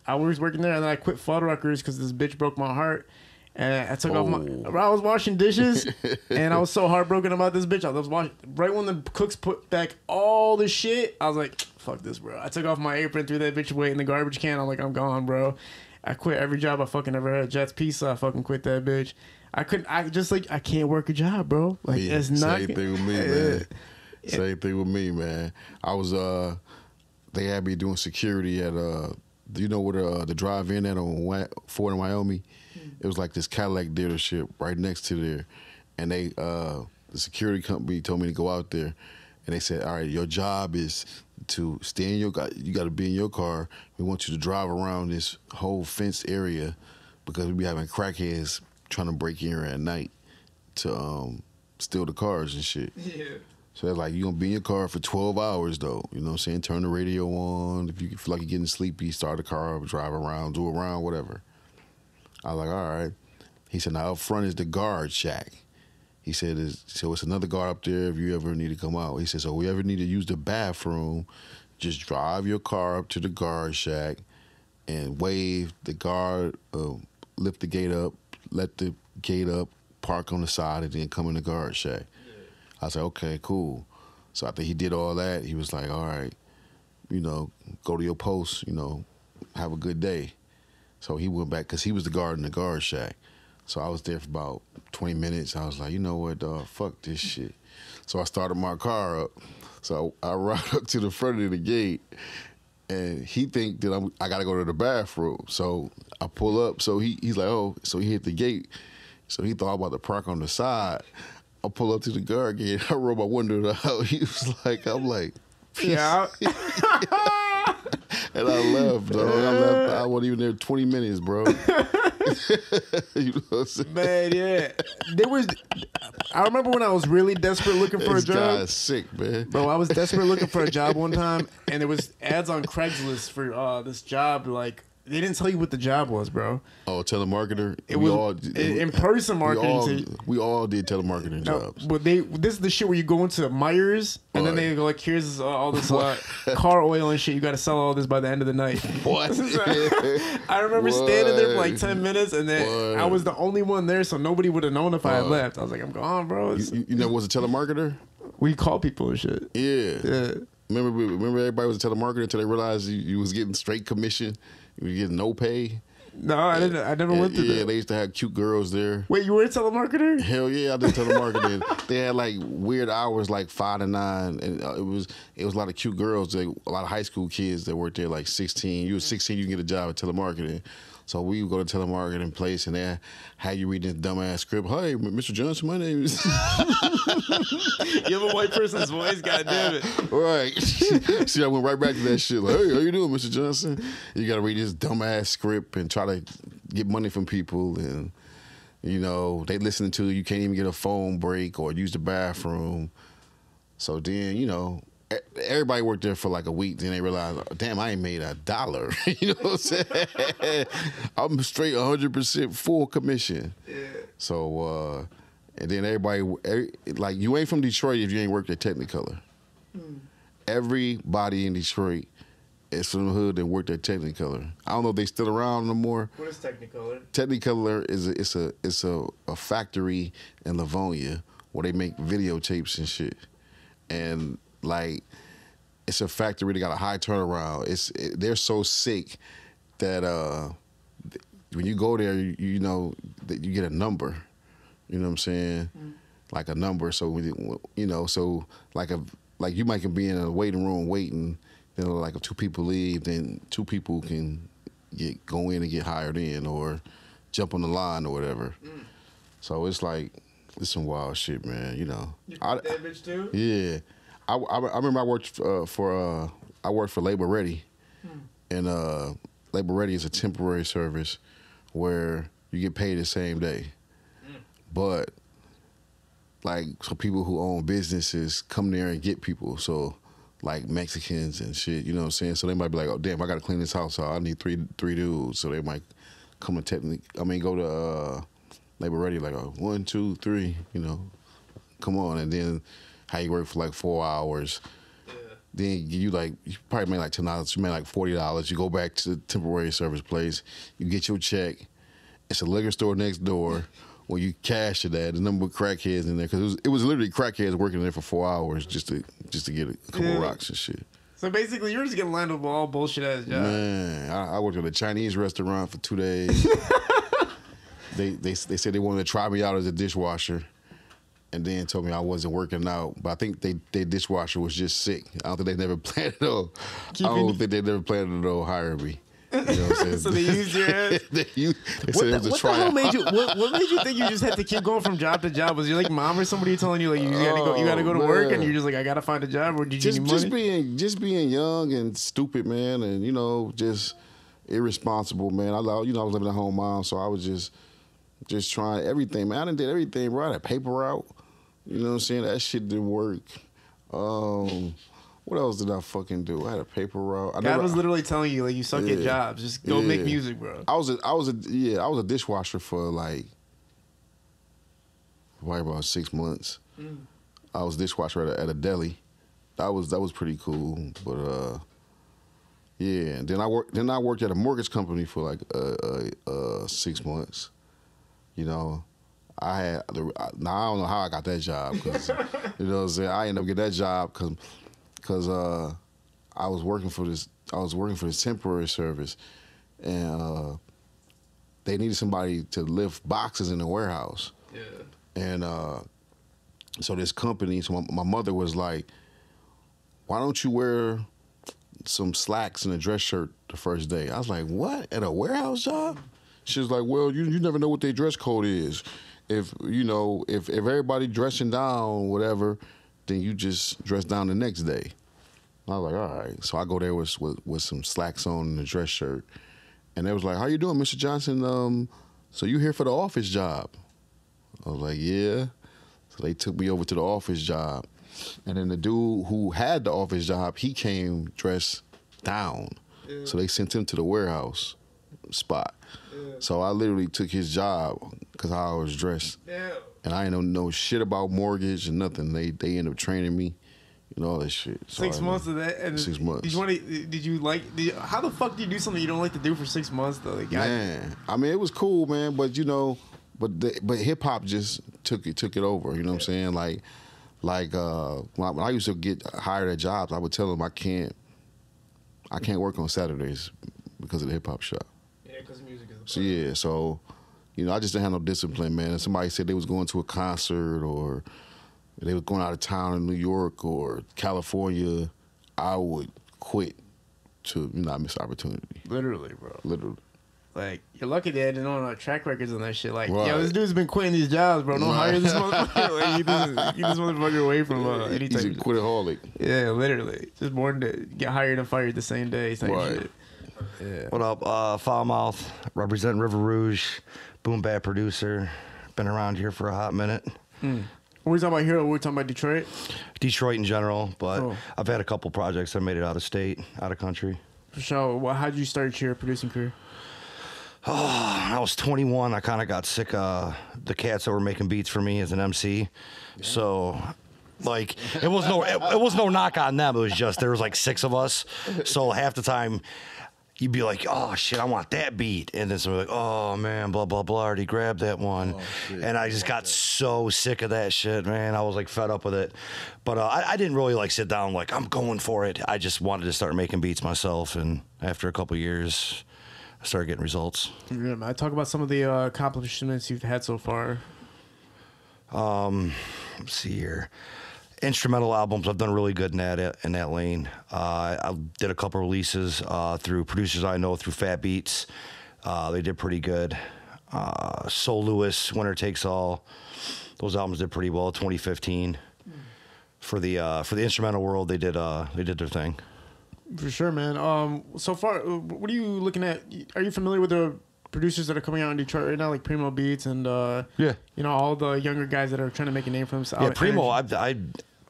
I was working there, and then I quit Fuddruckers because this bitch broke my heart. And I took off I was washing dishes, and I was so heartbroken about this bitch. I was washing right when the cooks put back all the shit. I was like, fuck this, bro. I took off my apron, threw that bitch away in the garbage can. I'm like, I'm gone, bro. I quit every job I fucking ever had. Jets Pizza, I fucking quit that bitch. I can't work a job, bro. Like it's not. Same thing with me, man. Same thing with me, man. I was they had me doing security at you know where the drive-in at on Ford in Wyoming. It was like this Cadillac dealership right next to there, and they the security company told me to go out there, and they said, all right, your job is to stay in you got to be in your car. We want you to drive around this whole fenced area because we be having crackheads trying to break in at night to steal the cars and shit. Yeah. So they're like, you gonna be in your car for 12 hours though. You know what I'm saying? Turn the radio on. If you feel like you're getting sleepy, start the car up, drive around, do around, whatever. I was like, all right. He said, now up front is the guard shack. He said, so it's another guard up there if you ever need to come out. He said, so if we ever need to use the bathroom, just drive your car up to the guard shack and wave. The guard, lift the gate up, let the gate up, park on the side, and then come in the guard shack. Yeah. I said, okay, cool. So after he did all that, he was like, all right, you know, go to your post, you know, have a good day. So he went back because he was the guard in the guard shack. So I was there for about 20 minutes. I was like, you know what, dog, fuck this shit. So I started my car up. So I ride up to the front of the gate, and he think that I got to go to the bathroom. So I pull up. So he's like, oh, so he hit the gate. So he thought I was about to park on the side. I pull up to the guard gate. I roll my window out. He was like, I'm like, yeah. And I left, dog. I wasn't even there 20 minutes, bro. You know what I'm saying? Man, yeah. I remember when I was really desperate looking for a job. This guy's sick, man. Bro, I was desperate looking for a job one time, and there was ads on Craigslist for this job. Like, they didn't tell you what the job was, bro. Oh, telemarketer? It was in-person marketing. We all did telemarketing jobs. But this is the shit where you go into Myers, and then they go like, here's all this car oil and shit. You got to sell all this by the end of the night. What? I remember standing there for like 10 minutes, and then I was the only one there, so nobody would have known if I had left. I was like, I'm gone, bro. You never was a telemarketer? We call people and shit. Yeah. Remember everybody was a telemarketer until they realized you was getting straight commission? You were getting no pay? No, I didn't. I never went through that. Yeah, they used to have cute girls there. Wait, you were a telemarketer? Hell yeah, I did telemarketing. They had like weird hours, like 5 to 9, and it was a lot of cute girls. Like, a lot of high school kids that worked there, like 16. You were 16, you can get a job at telemarketing. So we would go to telemarketing place, and they had you read this dumbass script. Hey, Mr. Johnson, my name is. You have a white person's voice, goddamn it. Right. See, I went right back to that shit. Like, hey, how you doing, Mr. Johnson? You got to read this dumbass script and try to get money from people, and you know they listening to you. You can't even get a phone break or use the bathroom. So then, you know. Everybody worked there for like a week, then they realized, damn, I ain't made $1. You know what I'm saying? I'm straight 100% full commission. Yeah. So, and then everybody, like, you ain't from Detroit if you ain't worked at Technicolor. everybody in Detroit is from the hood that worked at Technicolor. I don't know if they still around no more. What is Technicolor? Technicolor is a factory in Livonia where they make videotapes and shit, and like it's a factory that got a high turnaround. They're so sick that when you go there, you know that you get a number. You know what I'm saying? Like a number. So so like you might be in a waiting room waiting. You know, like if 2 people leave, then 2 people can go in and get hired in or jump on the line or whatever. So it's like, it's some wild shit, man. You know. You that bitch too? Yeah, I remember I worked for Labor Ready, and Labor Ready is a temporary service where you get paid the same day, but like so people who own businesses come there and get people. So like Mexicans and shit, you know what I'm saying? So they might be like, oh damn, I gotta clean this house out. I need three dudes. So they might come and go to Labor Ready like, oh, 1, 2, 3, you know, come on. And then how you work for like 4 hours. Yeah. Then you probably make like $10, you make like $40. You go back to the temporary service place, you get your check. It's a liquor store next door. When you cash it at, the number of crackheads in there, because it was literally crackheads working there for 4 hours just to get a couple rocks and shit. So basically, you're just getting lined up with all bullshit ass jobs. Man, I worked at a Chinese restaurant for 2 days. they said they wanted to try me out as a dishwasher, and then told me I wasn't working out. But I think their dishwasher was just sick. I don't think they never planned on hiring me. You know what I'm saying? So they used your ass. What the hell made you? What made you think you just had to keep going from job to job? Was you like mom or somebody telling you like you gotta go to work, and you're just like I gotta find a job, or did you need money? Just being young and stupid, man, and just irresponsible, man. I was living at home, mom, so I was just trying everything, man. I done did everything, bro. I had paper route. You know what I'm saying? That shit didn't work. What else did I fucking do? I had a paper route. God was literally telling you like you suck at jobs. Just go make music, bro. I was a dishwasher for like probably about 6 months. I was a dishwasher at a deli. That was pretty cool. But yeah. And then I worked at a mortgage company for like 6 months. You know. I don't know how I got that job because you know what I'm saying. I ended up getting that job because I was working for this temporary service, and they needed somebody to lift boxes in the warehouse. Yeah. And so this company, so my mother was like, "Why don't you wear some slacks and a dress shirt the first day?" I was like, "What? At a warehouse job?" She was like, "Well, you never know what their dress code is. If everybody dressing down, whatever, then you just dress down the next day." I was like, all right. So I go there with some slacks on and a dress shirt. And they was like, how you doing, Mr. Johnson? So you here for the office job? I was like, yeah. So they took me over to the office job. And then the dude who had the office job, he came dressed down. Yeah. So they sent him to the warehouse spot. Yeah. So I literally took his job because how I was dressed. Yeah. And I didn't know shit about mortgage and nothing. They ended up training me. You know, all that shit. So 6 months of that? And 6 months. How the fuck do you do something you don't like to do for 6 months, though? Like, man, I mean, it was cool, man, but, but hip-hop just took it over, you know what I'm saying? When I used to get hired at jobs, I would tell them I can't work on Saturdays because of the hip-hop shop. Yeah, because music is So, yeah, so, I just didn't have no discipline, man. If somebody said they was going to a concert or they were going out of town in New York or California, I would quit to not miss opportunity. Literally, bro. Literally. Like, you're lucky they had no track records on that shit. Like, right. Yo, this dude's been quitting these jobs, bro. Don't hire this motherfucker. Like, keep this motherfucker away from any type. He's a quitaholic. Yeah, literally. Just born to get hired and fired the same day type shit. Yeah. What up, Foulmouth, representing River Rouge, boom bap producer. Been around here for a hot minute. We're talking about here, we're talking about Detroit? Detroit in general, but I've had a couple projects. I made it out of state, out of country. For sure. Well, how did you start your producing career? Oh, I was 21. I kind of got sick of the cats that were making beats for me as an MC. Yeah. So Like it was no knock on them. It was just there was like 6 of us, so half the time you'd be like, oh shit, I want that beat, and then somebody like, oh man, blah blah blah, already grabbed that one, and I just got so sick of that shit, man. I was like fed up with it, but I didn't really like sit down like I'm going for it. I just wanted to start making beats myself, and after a couple years, I started getting results. Yeah, man. I talk about some of the accomplishments you've had so far. Let's see here. Instrumental albums, I've done really good in that lane. I did a couple releases through producers I know through Fat Beats. They did pretty good. Soul Lewis, Winner Takes All. Those albums did pretty well. 2015. For the instrumental world, they did their thing. For sure, man. So far, what are you looking at? Are you familiar with the producers that are coming out in Detroit right now, like Primo Beats and yeah, all the younger guys that are trying to make a name for themselves? Yeah, Primo,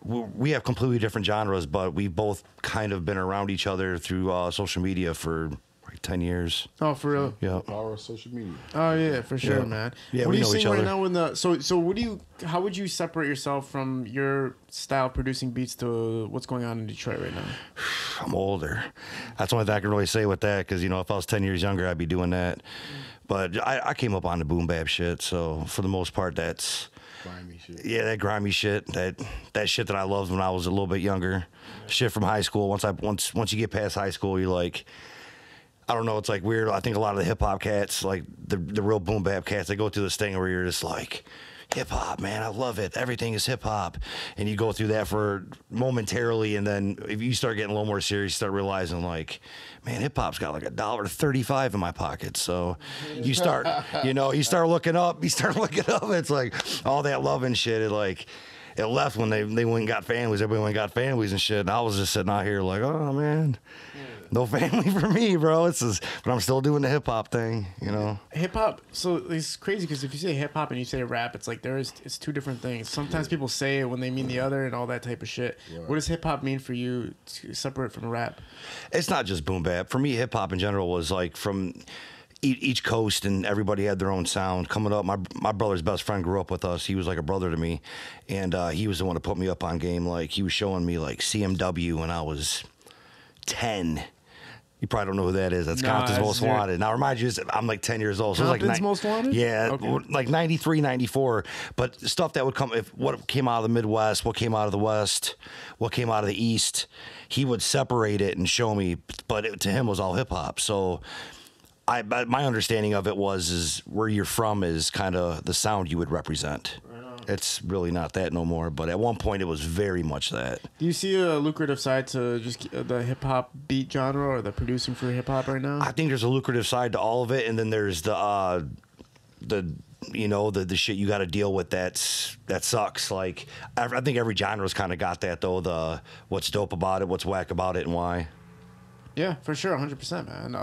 we have completely different genres, but we've both kind of been around each other through social media for like 10 years. Oh, for real? Yeah. Power of social media. Oh yeah, for sure, Yeah. man. Yeah, what we are you know seeing each right other. now in the so what do you? How would you separate yourself from your style of producing beats to what's going on in Detroit right now? I'm older. That's the only thing I can really say with that, because, if I was 10 years younger, I'd be doing that. But I came up on the boom bap shit, so for the most part, that's... Grimy shit. Yeah, that grimy shit, that shit that I loved when I was a little bit younger. Shit from high school. Once you get past high school, you're like... I don't know, it's like weird. I think a lot of the hip-hop cats, like the real boom bap cats, they go through this thing where you're just like... Hip-hop, man, I love it. Everything is hip-hop. And you go through that for momentarily, and then if you start getting a little more serious, you start realizing, like, man, hip-hop's got like $1.35 in my pocket. So you start, you start looking up. It's like all that love and shit. It left when they went and got families. Everybody went and got families and shit. And I was just sitting out here like, oh, man, no family for me, bro. But I'm still doing the hip-hop thing, Hip hop, so it's crazy because if you say hip hop and you say rap, it's like it's two different things. Sometimes people say it when they mean the other and all that type of shit. Right. What does hip hop mean for you to separate from rap? It's not just boom bap. For me, hip hop in general was like from each coast, and everybody had their own sound. Coming up, my brother's best friend grew up with us. He was like a brother to me, and he was the one to put me up on game. Like, he was showing me like CMW when I was 10. You probably don't know who that is. That's Compton's Most Wanted. Now, remind you, I'm like 10 years old. So Compton's it was like Most Wanted? Yeah, Okay. like 93, 94. But stuff that would come, what came out of the Midwest, what came out of the West, what came out of the East, he would separate it and show me. But to him, it was all hip hop. So my understanding of it is where you're from is kind of the sound you would represent. It's really not that no more, but at one point it was very much that. Do you see a lucrative side to just the hip hop beat genre or the producing for hip hop right now? I think there's a lucrative side to all of it, and then there's the shit you got to deal with that sucks. Like, I think every genre's kind of got that though. The what's dope about it, what's whack about it, and why. Yeah, for sure, 100%, man.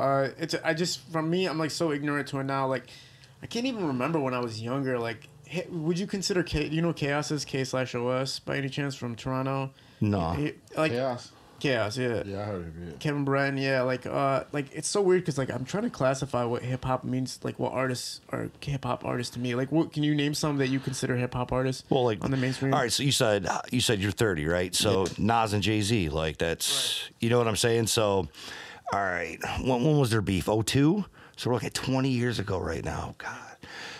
From me, I'm like so ignorant to it now. Like, I can't even remember when I was younger. Like, would you consider Chaos is K/OS by any chance from Toronto? No. Chaos. Yeah. Yeah, I heard of it. Kevin Bryan, yeah, like it's so weird because like I'm trying to classify what hip hop means, like what artists are hip hop artists to me. Like, what can you name some that you consider hip hop artists? Well, like on the mainstream. All right, so you said you're 30, right? So Nas and Jay-Z, like that's right. You know what I'm saying? So, all right, when was their beef? 2002? So we're looking at 20 years ago right now. God.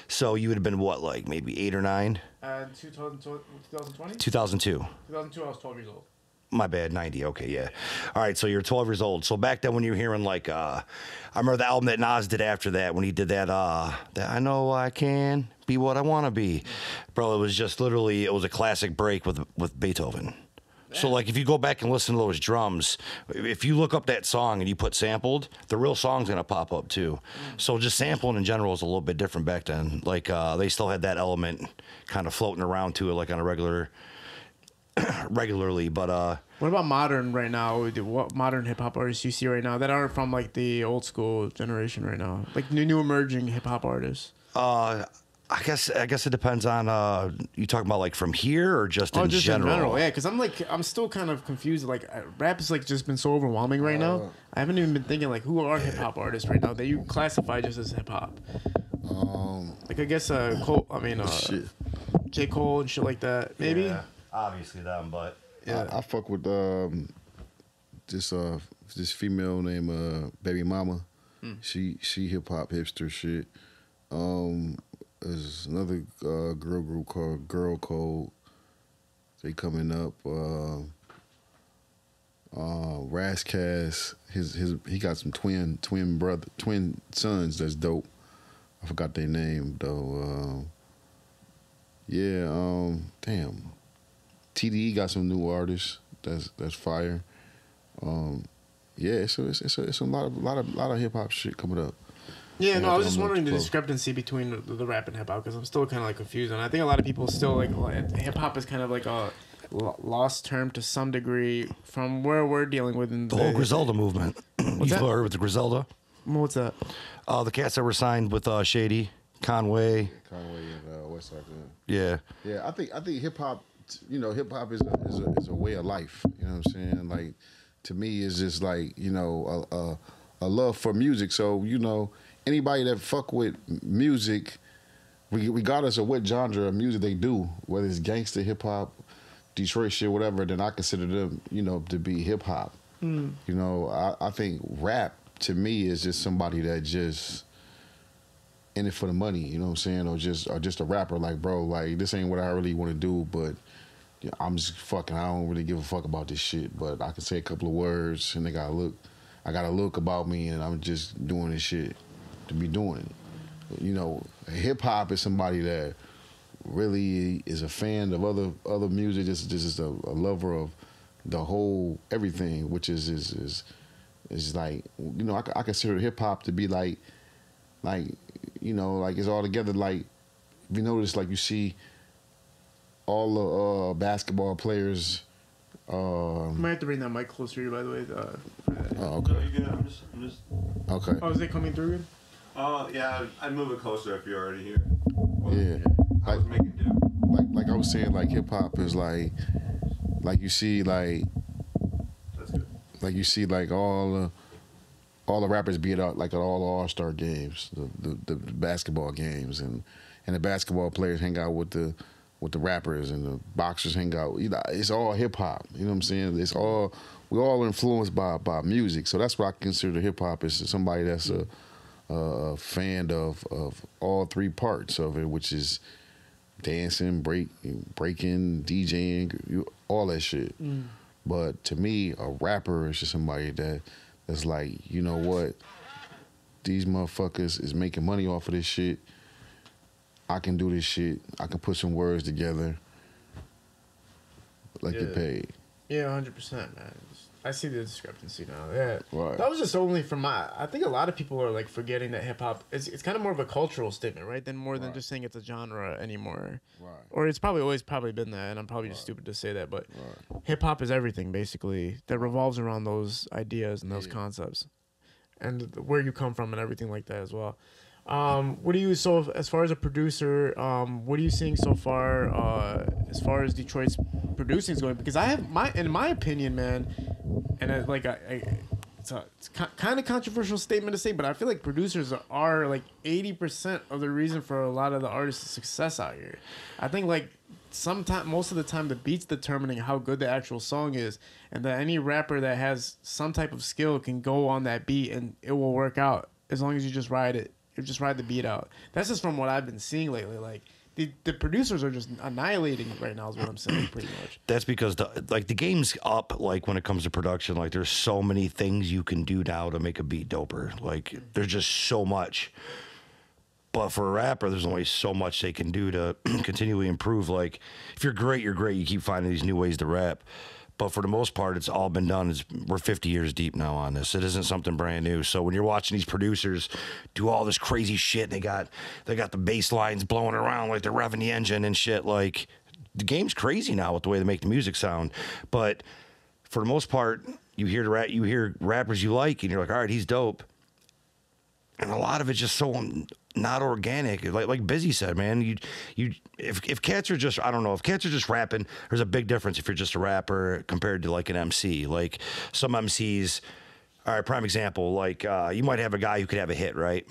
So you would have been what, like maybe 8 or 9? 2020? 2002. 2002, I was 12 years old. My bad, 90. Okay, yeah. All right, so you're 12 years old. So back then when you were hearing like, I remember the album that Nas did after that, when he did that I know I can be what I want to be. Bro, it was just literally, it was a classic break with Beethoven. So, like, if you go back and listen to those drums, if you look up that song and you put sampled, the real song's going to pop up, too. So just sampling in general is a little bit different back then. Like, they still had that element kind of floating around to it, like on a regularly. But what about modern right now? What modern hip-hop artists you see right now that aren't from, like, the old school generation right now? Like, new emerging hip-hop artists? I guess it depends on you talking about like from here or just in general. Yeah, because I'm still kind of confused. Like, rap has like just been so overwhelming right now. I haven't even been thinking like who are hip hop artists right now that you classify just as hip hop. Like, I guess J. Cole and shit like that. Maybe. obviously them, but I fuck with this female named Baby Mama. She hip hop hipster shit. There's another girl group called Girl Code. They coming up. Razzcast, he got some twin sons that's dope. I forgot their name though. Damn. TDE got some new artists that's fire. It's a lot of hip hop shit coming up. Yeah, no, I was just I'm wondering the close. discrepancy between the rap and hip hop because I'm still kind of like confused, and I think a lot of people still like hip hop is kind of like a lost term to some degree from where we're dealing with in the whole Griselda movement. You that? heard with the Griselda? What's that? The cats that were signed with Shady, Conway. Conway and Westside Gun. Yeah. Yeah, I think hip hop. Hip hop is a way of life. You know what I'm saying? Like, to me, it's just like a love for music. So anybody that fuck with music, regardless of what genre of music they do, whether it's gangster hip hop, Detroit shit, whatever, then I consider them, to be hip hop. I think rap to me is just somebody that just in it for the money, you know what I'm saying, or just a rapper. Like, bro, like this ain't what I really want to do, but I'm just fucking. I don't really give a fuck about this shit, but I can say a couple of words, and I got a look about me, and I'm just doing this shit to be doing it. Hip hop is somebody that really is a fan of other music, just a lover of the whole everything, which is like I consider hip hop to be like it's all together. Like, if you notice, like you see all the basketball players. You might have to bring that mic closer to you, by the way. Oh, okay. No, you're good. I'm just. Okay. Oh, is it coming through good? Yeah. I'd move it closer if you're already here. Yeah. I was making do. Like I was saying, like hip hop is like you see That's good. like you see like all the rappers be at all the All-Star games, the basketball games, and the basketball players hang out with the rappers, and the boxers hang out. It's all hip hop. You know what I'm saying? We're all influenced by music. So that's what I consider hip hop, is somebody that's a fan of all three parts of it, which is dancing, breaking, DJing, all that shit. But to me, a rapper is just somebody that's like, you know what? These motherfuckers is making money off of this shit. I can do this shit. I can put some words together. Get paid. Yeah, 100%, man. I see the discrepancy now. Yeah, Right. That was just only from I think a lot of people are like forgetting that hip hop it's kind of more of a cultural statement, right? Than more than just saying it's a genre anymore. Right. Or it's always been that, and I'm probably just stupid to say that, but hip hop is everything basically that revolves around those ideas and those concepts, and where you come from and everything like that as well. What do you as far as a producer? What are you seeing so far as far as Detroit's producing is going? Because I have in my opinion, man, and it's kind of controversial statement to say, but I feel like producers are like 80% of the reason for a lot of the artists' success out here. I think most of the time, the beat's determining how good the actual song is, and that any rapper that has some type of skill can go on that beat and it will work out as long as you just ride it. You just ride the beat out. That's just from what I've been seeing lately. Like the producers are just annihilating right now is what I'm saying, pretty much. That's because the game's up. Like, when it comes to production, like there's so many things you can do now to make a beat doper. Like, there's just so much. But for a rapper, there's only so much they can do to continually improve. Like, if you're great, you're great. You keep finding these new ways to rap. But for the most part, it's all been done. We're 50 years deep now on this. It isn't something brand new. So when you're watching these producers do all this crazy shit, they got the bass lines blowing around like they're revving the engine and shit. Like, the game's crazy now with the way they make the music sound. But for the most part, you hear rappers you like, and you're like, all right, he's dope. And a lot of it's just so not organic. Like Busy said, man, if cats are just, I don't know, if cats are just rapping, there's a big difference if you're just a rapper compared to like an MC. Like, some MCs, all right, prime example, like you might have a guy who could have a hit, right?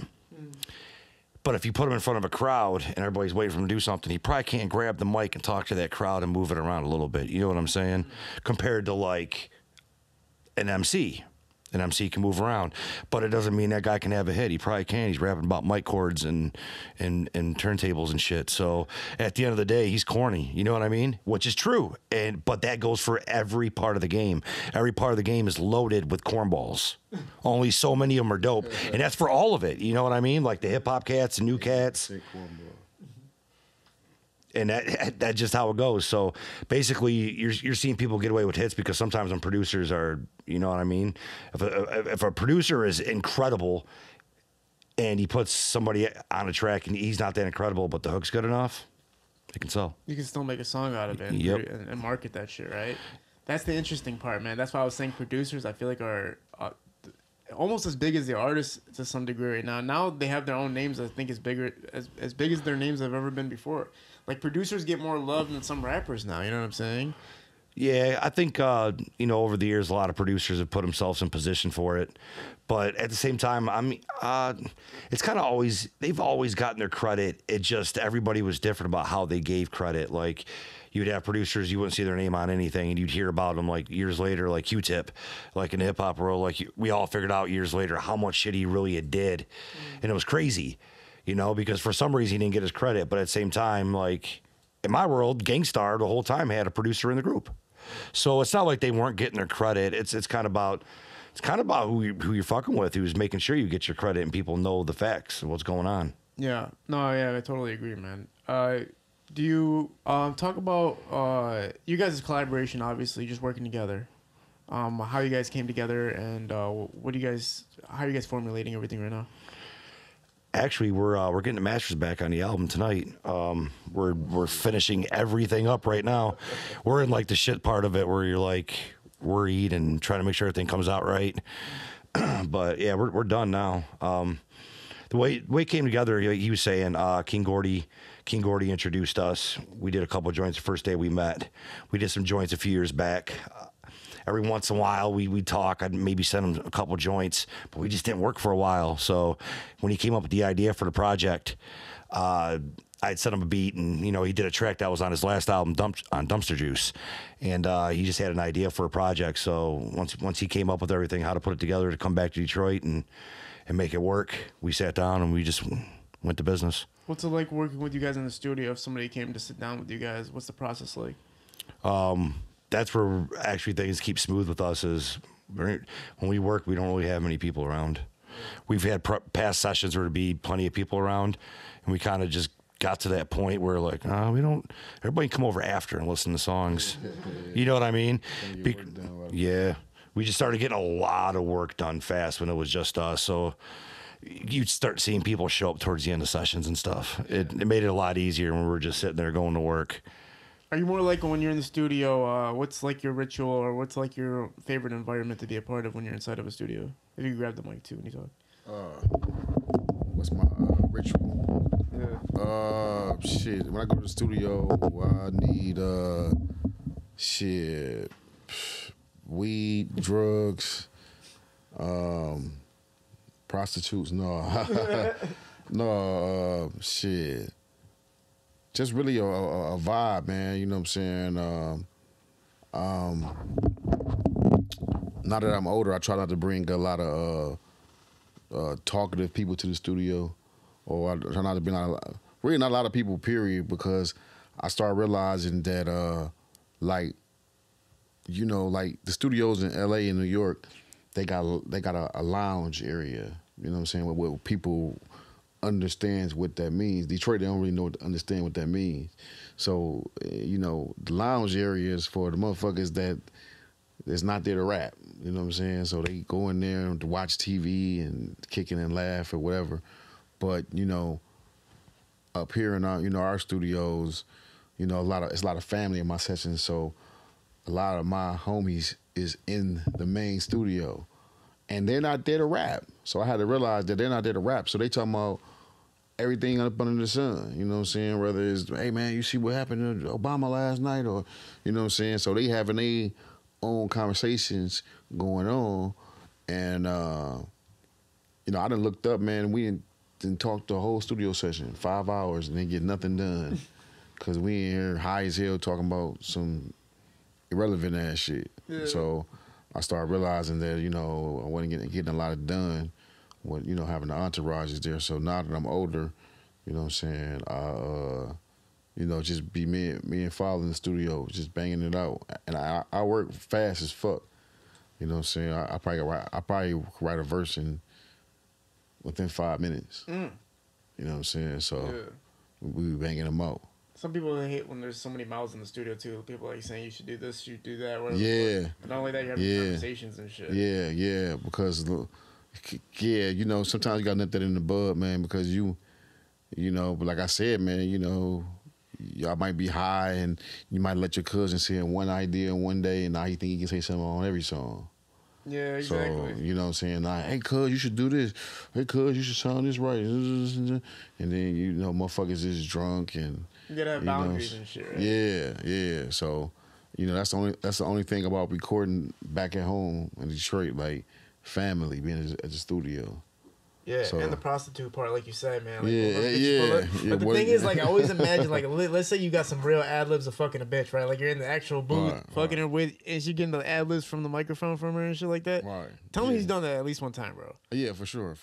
But if you put him in front of a crowd and everybody's waiting for him to do something, he probably can't grab the mic and talk to that crowd and move it around a little bit. You know what I'm saying? Compared to like an MC. An MC can move around, but it doesn't mean that guy can have a hit. He probably can. He's rapping about mic cords and turntables and shit. So at the end of the day, he's corny. You know what I mean? Which is true. But that goes for every part of the game. Every part of the game is loaded with cornballs. Only so many of them are dope, and that's for all of it. You know what I mean? Like the hip hop cats and new cats. And that's just how it goes. So basically, you're seeing people get away with hits because sometimes when producers are, you know what I mean? If a producer is incredible and he puts somebody on a track and he's not that incredible, but the hook's good enough, they can sell. You can still make a song out of it and market that shit, right? That's the interesting part, man. That's why I was saying producers, I feel like, are almost as big as the artists to some degree right now. Now they have their own names. I think is bigger, as big as their names have ever been before. Like producers get more love than some rappers now. You know what I'm saying? Yeah, I think over the years, a lot of producers have put themselves in position for it. But at the same time, it's kind of they've always gotten their credit. It just everybody was different about how they gave credit. Like you'd have producers, you wouldn't see their name on anything, and you'd hear about them like years later, like Q-Tip, like in the hip hop world. Like we all figured out years later how much shit he really did, and it was crazy. Because for some reason he didn't get his credit, but at the same time, like in my world, Gangstar the whole time had a producer in the group, so it's not like they weren't getting their credit. It's kind of about who you're fucking with, who's making sure you get your credit and people know the facts and what's going on. Yeah, no, yeah, I totally agree, man. Do you talk about you guys' collaboration? Obviously, just working together. How you guys came together, and how are you guys formulating everything right now? Actually, we're getting the masters back on the album tonight. We're finishing everything up right now. We're in like the shit part of it where you're like worried and trying to make sure everything comes out right. But yeah, we're done now. The way it came together, he was saying King Gordy introduced us. We did a couple of joints the first day we met. We did some joints a few years back. Every once in a while, we'd talk. I'd maybe send him a couple joints, but we just didn't work for a while. So when he came up with the idea for the project, I'd sent him a beat, and he did a track that was on his last album, on Dumpster Juice, and he just had an idea for a project. So once he came up with everything, how to put it together to come back to Detroit and make it work, we sat down and we just went to business. What's it like working with you guys in the studio? If somebody came to sit down with you guys, what's the process like? That's where actually things keep smooth with us is when we work, we don't really have many people around. We've had past sessions where there'd be plenty of people around, and we kind of just got to that point where like, everybody come over after and listen to songs. You know what I mean? Yeah. We just started getting a lot of work done fast when it was just us. So you'd start seeing people show up towards the end of sessions and stuff. It made it a lot easier when we were just sitting there going to work. Are you more like when you're in the studio, what's like your ritual or what's like your favorite environment to be a part of when you're inside of a studio? If you grab the mic too when you talk. What's my ritual? Yeah. Shit. When I go to the studio, I need weed, drugs, prostitutes. No, no, shit. Just really a vibe, man. You know what I'm saying? Now that I'm older, I try not to bring a lot of talkative people to the studio, or I try not to be really not a lot of people. Period, because I started realizing that, like the studios in L.A. and New York, they got a lounge area. You know what I'm saying? Where people understands what that means. Detroit, they don't really understand what that means. So, the lounge area is for the motherfuckers that is not there to rap. You know what I'm saying? So they go in there to watch TV and kicking and laugh or whatever. But, up here in our studios, it's a lot of family in my sessions. So a lot of my homies is in the main studio. And they're not there to rap. So I had to realize that they're not there to rap. So they talking about everything up under the sun. You know what I'm saying? Whether it's, hey, man, you see what happened to Obama last night? Or, you know what I'm saying? So they having their own conversations going on. And, I done looked up, man. then talk the whole studio session, 5 hours, and then get nothing done. Cause we in here high as hell talking about some irrelevant ass shit. Yeah. So I started realizing that, you know, I wasn't getting a lot of done when, you know, having the entourage is there. So now that I'm older, you know what I'm saying, you know, just be me and Father in the studio, just banging it out. And I work fast as fuck. You know what I'm saying? I probably write a verse within 5 minutes. You know what I'm saying? So we be banging them out. Some people hate when there's so many mouths in the studio too. People like saying you should do this, you should do that, whatever. Yeah. But not only that, you're having conversations and shit. Yeah, because you know, sometimes you got to nip that in the bud, man, because you know, but like I said, man, you know, y'all might be high and you might let your cousin say one idea one day and now you think you can say something on every song. Yeah, exactly. So, you know what I'm saying? Like, hey, cuz, you should do this. Hey, cuz, you should sound this right. And then, you know, motherfuckers is drunk and... You gotta have boundaries and shit, right? Yeah. So, you know, that's the only thing about recording back at home in Detroit, like, family, being at the studio. Yeah, So, and the prostitute part, like you said, man. Like, yeah. But the thing is, like, I always imagine, like, let's say you got some real ad-libs of fucking a bitch, right? Like, you're in the actual booth fucking her with, and she getting the ad-libs from the microphone from her and shit like that. Right. Tell me he's done that at least one time, bro. Yeah, for sure.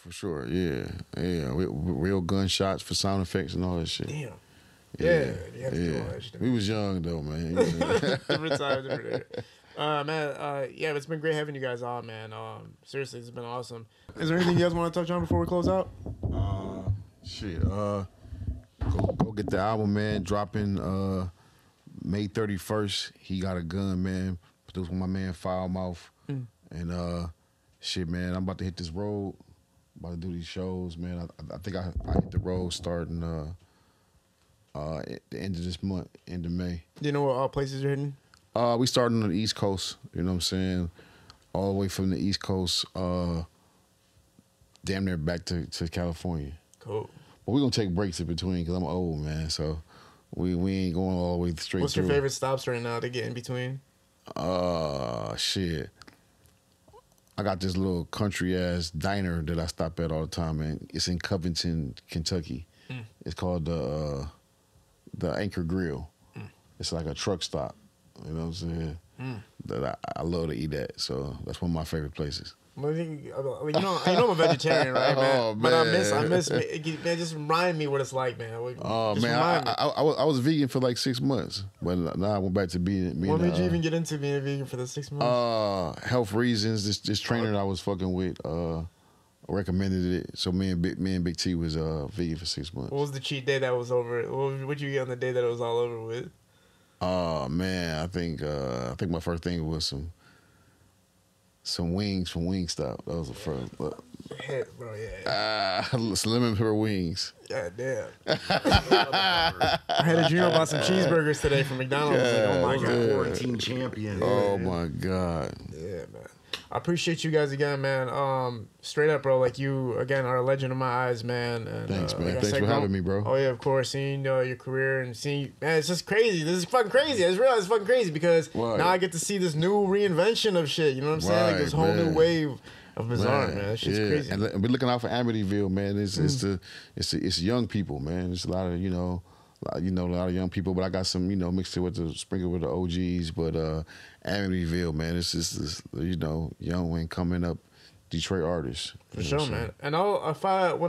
Yeah. Real gunshots for sound effects and all that shit. Damn. Yeah. You have to do all that shit. We was young, though, man. Different times, different day. Man, yeah, it's been great having you guys on, man. Seriously, it's been awesome. Is there anything you guys want to touch on before we close out? Go get the album, man. Dropping May 31st. He Got a Gun, man. Produced with my man Foulmouth. And shit, man, I'm about to hit this road. About to do these shows, man. I think I hit the road starting at the end of this month, end of May. Do you know what places you're hitting? We starting on the East Coast, you know what I'm saying? All the way from the East Coast, damn near back to California. Cool. But we're going to take breaks in between because I'm old, man. So we ain't going all the way straight What's through. your favorite stops right now to get in between? Shit. I got this little country-ass diner that I stop at all the time, man. It's in Covington, Kentucky. It's called the Anchor Grill. It's like a truck stop. You know what I'm saying? That I love to eat at. So that's one of my favorite places. Well, you know I'm a vegetarian, right, man? Oh, But man. I miss, man, just remind me what it's like, man. Oh, Just man, remind me. I was vegan for like 6 months, but now I went back to being What made you even get into being a vegan for the 6 months? Health reasons. This trainer that I was fucking with recommended it, so me and Big T was vegan for 6 months. What was the cheat day that was over? What'd you get on the day that it was all over with? Oh man, I think my first thing was some wings from Wingstop. That was the first. Hit, bro, yeah. Some lemon pepper wings. God damn. I had a dream about some cheeseburgers today from McDonald's. Yeah, like, oh my god. Quarantine champion. Oh my god. Yeah, man. I appreciate you guys again, man. Straight up, bro. Like, you again are a legend in my eyes, man. And, Thanks, man. Like Thanks for having me, bro. Oh yeah, of course. Seeing your career and seeing, man, it's just crazy. This is fucking crazy. I just realized it's fucking crazy because now I get to see this new reinvention of shit. You know what I'm saying? Like this whole new wave of bizarre, man. That shit's crazy. And we're looking out for Amityville, man. It's young people, man. It's a lot of a lot of young people, but I got some, mixed it with the sprinkle with the OGs. But Amityville, man, it's just this, young and coming up Detroit artists. For sure, man. And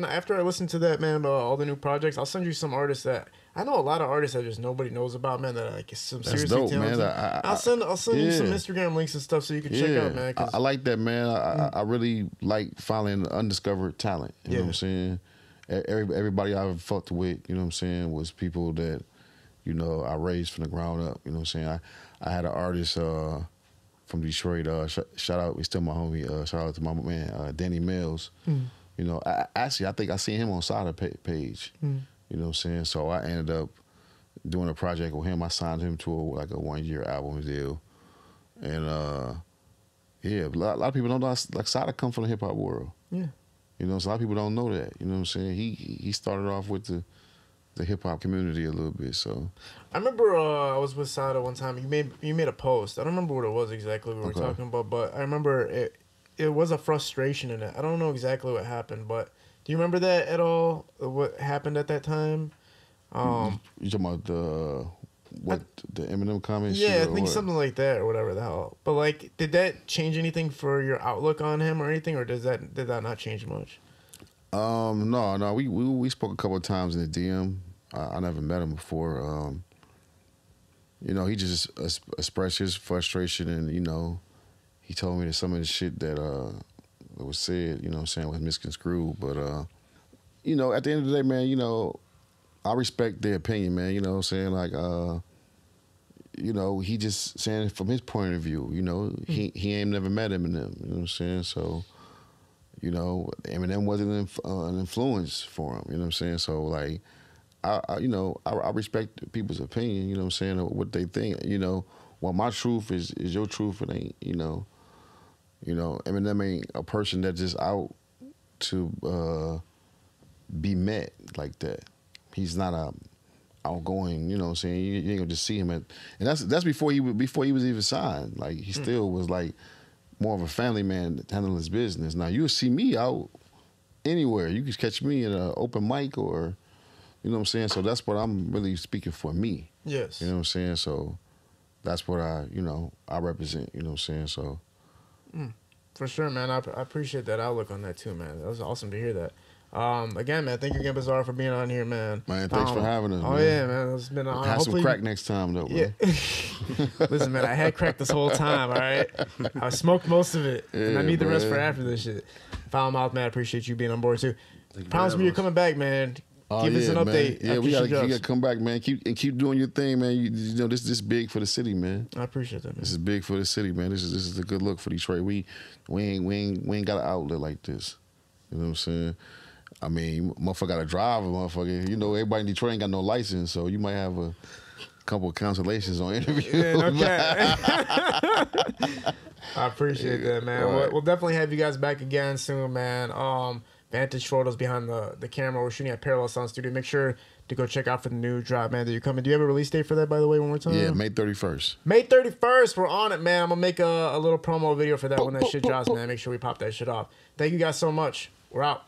after I listen to that, man, all the new projects, I'll send you some artists that I know a lot of artists that just nobody knows about, man. That like some That's seriously dope, talented. man. I'll send you some Instagram links and stuff so you can check out, man. I like that, man. I really like finding undiscovered talent. You know what I'm saying? Everybody I've fucked with, you know what I'm saying, was people that, I raised from the ground up. You know what I'm saying? I had an artist from Detroit. Shout out, he's still my homie. Shout out to my man Danny Mills. Actually, I think I seen him on Sada page. You know what I'm saying? So I ended up doing a project with him. I signed him to a 1-year album deal, and a lot of people don't know. Like Sada come from the hip hop world. Yeah. So a lot of people don't know that. You know what I'm saying? He started off with the hip hop community a little bit. So I remember I was with Sada one time. You made a post. I don't remember what it was exactly we were talking about, but I remember it was a frustration in it. I don't know exactly what happened, but Do you remember that at all? What happened at that time? You talking about the Eminem comments? Yeah, I or think what? something like that or whatever the hell. But like, did that change anything for your outlook on him or anything, or did that not change much? No. We spoke a couple of times in the DM. I never met him before. You know, he just expressed his frustration, and you know, he told me that some of the shit that was said, you know what I'm saying, was misconstrued. But you know, at the end of the day, man, you know, I respect their opinion, man. You know what I'm saying? Like, you know, he just saying from his point of view, you know, he ain't never met Eminem, you know what I'm saying? So, you know, Eminem wasn't an influence for him, you know what I'm saying? So, like, I respect people's opinion, you know what I'm saying, or what they think, you know. Well, my truth is your truth, it ain't, you know, Eminem ain't a person that's just out to be met like that. He's not a outgoing, you know what I'm saying? You ain't gonna just see him and that's before he was even signed. Like he still was like more of a family man handling his business. Now you'll see me out anywhere. You can catch me in an open mic or, you know what I'm saying? So that's what I'm really speaking for me. Yes. You know what I'm saying? So that's what I represent, you know what I'm saying? So For sure, man. I appreciate that outlook on that too, man. That was awesome to hear that. Again, man, thank you again, Bizarre, for being on here, man. Man, thanks for having us. Oh man. Yeah, man, it's been an honor. Have some crack next time, though, bro. Yeah. Listen, man, I had crack this whole time. All right, I smoked most of it, and I need the rest for after this shit. Foul mouth, man. I appreciate you being on board too. Promise me you're coming back, man. Give us an update. Man. Yeah, you gotta come back, man. Keep doing your thing, man. You know this is big for the city, man. I appreciate that, man. This is big for the city, man. This is a good look for Detroit. We ain't got an outlet like this. You know what I'm saying? I mean, motherfucker got to drive a motherfucker. You know, everybody in Detroit ain't got no license, so you might have a couple of cancellations on interviews. Yeah, okay. I appreciate that, man. Right. We'll definitely have you guys back again soon, man. Vantage photos behind the camera. We're shooting at Parallel Sound Studio. Make sure to go check out for the new drop, man, that you're coming. Do you have a release date for that, by the way, one more time? Yeah, May 31st. May 31st. We're on it, man. I'm going to make a little promo video for that when that shit drops, man. Make sure we pop that shit off. Thank you guys so much. We're out.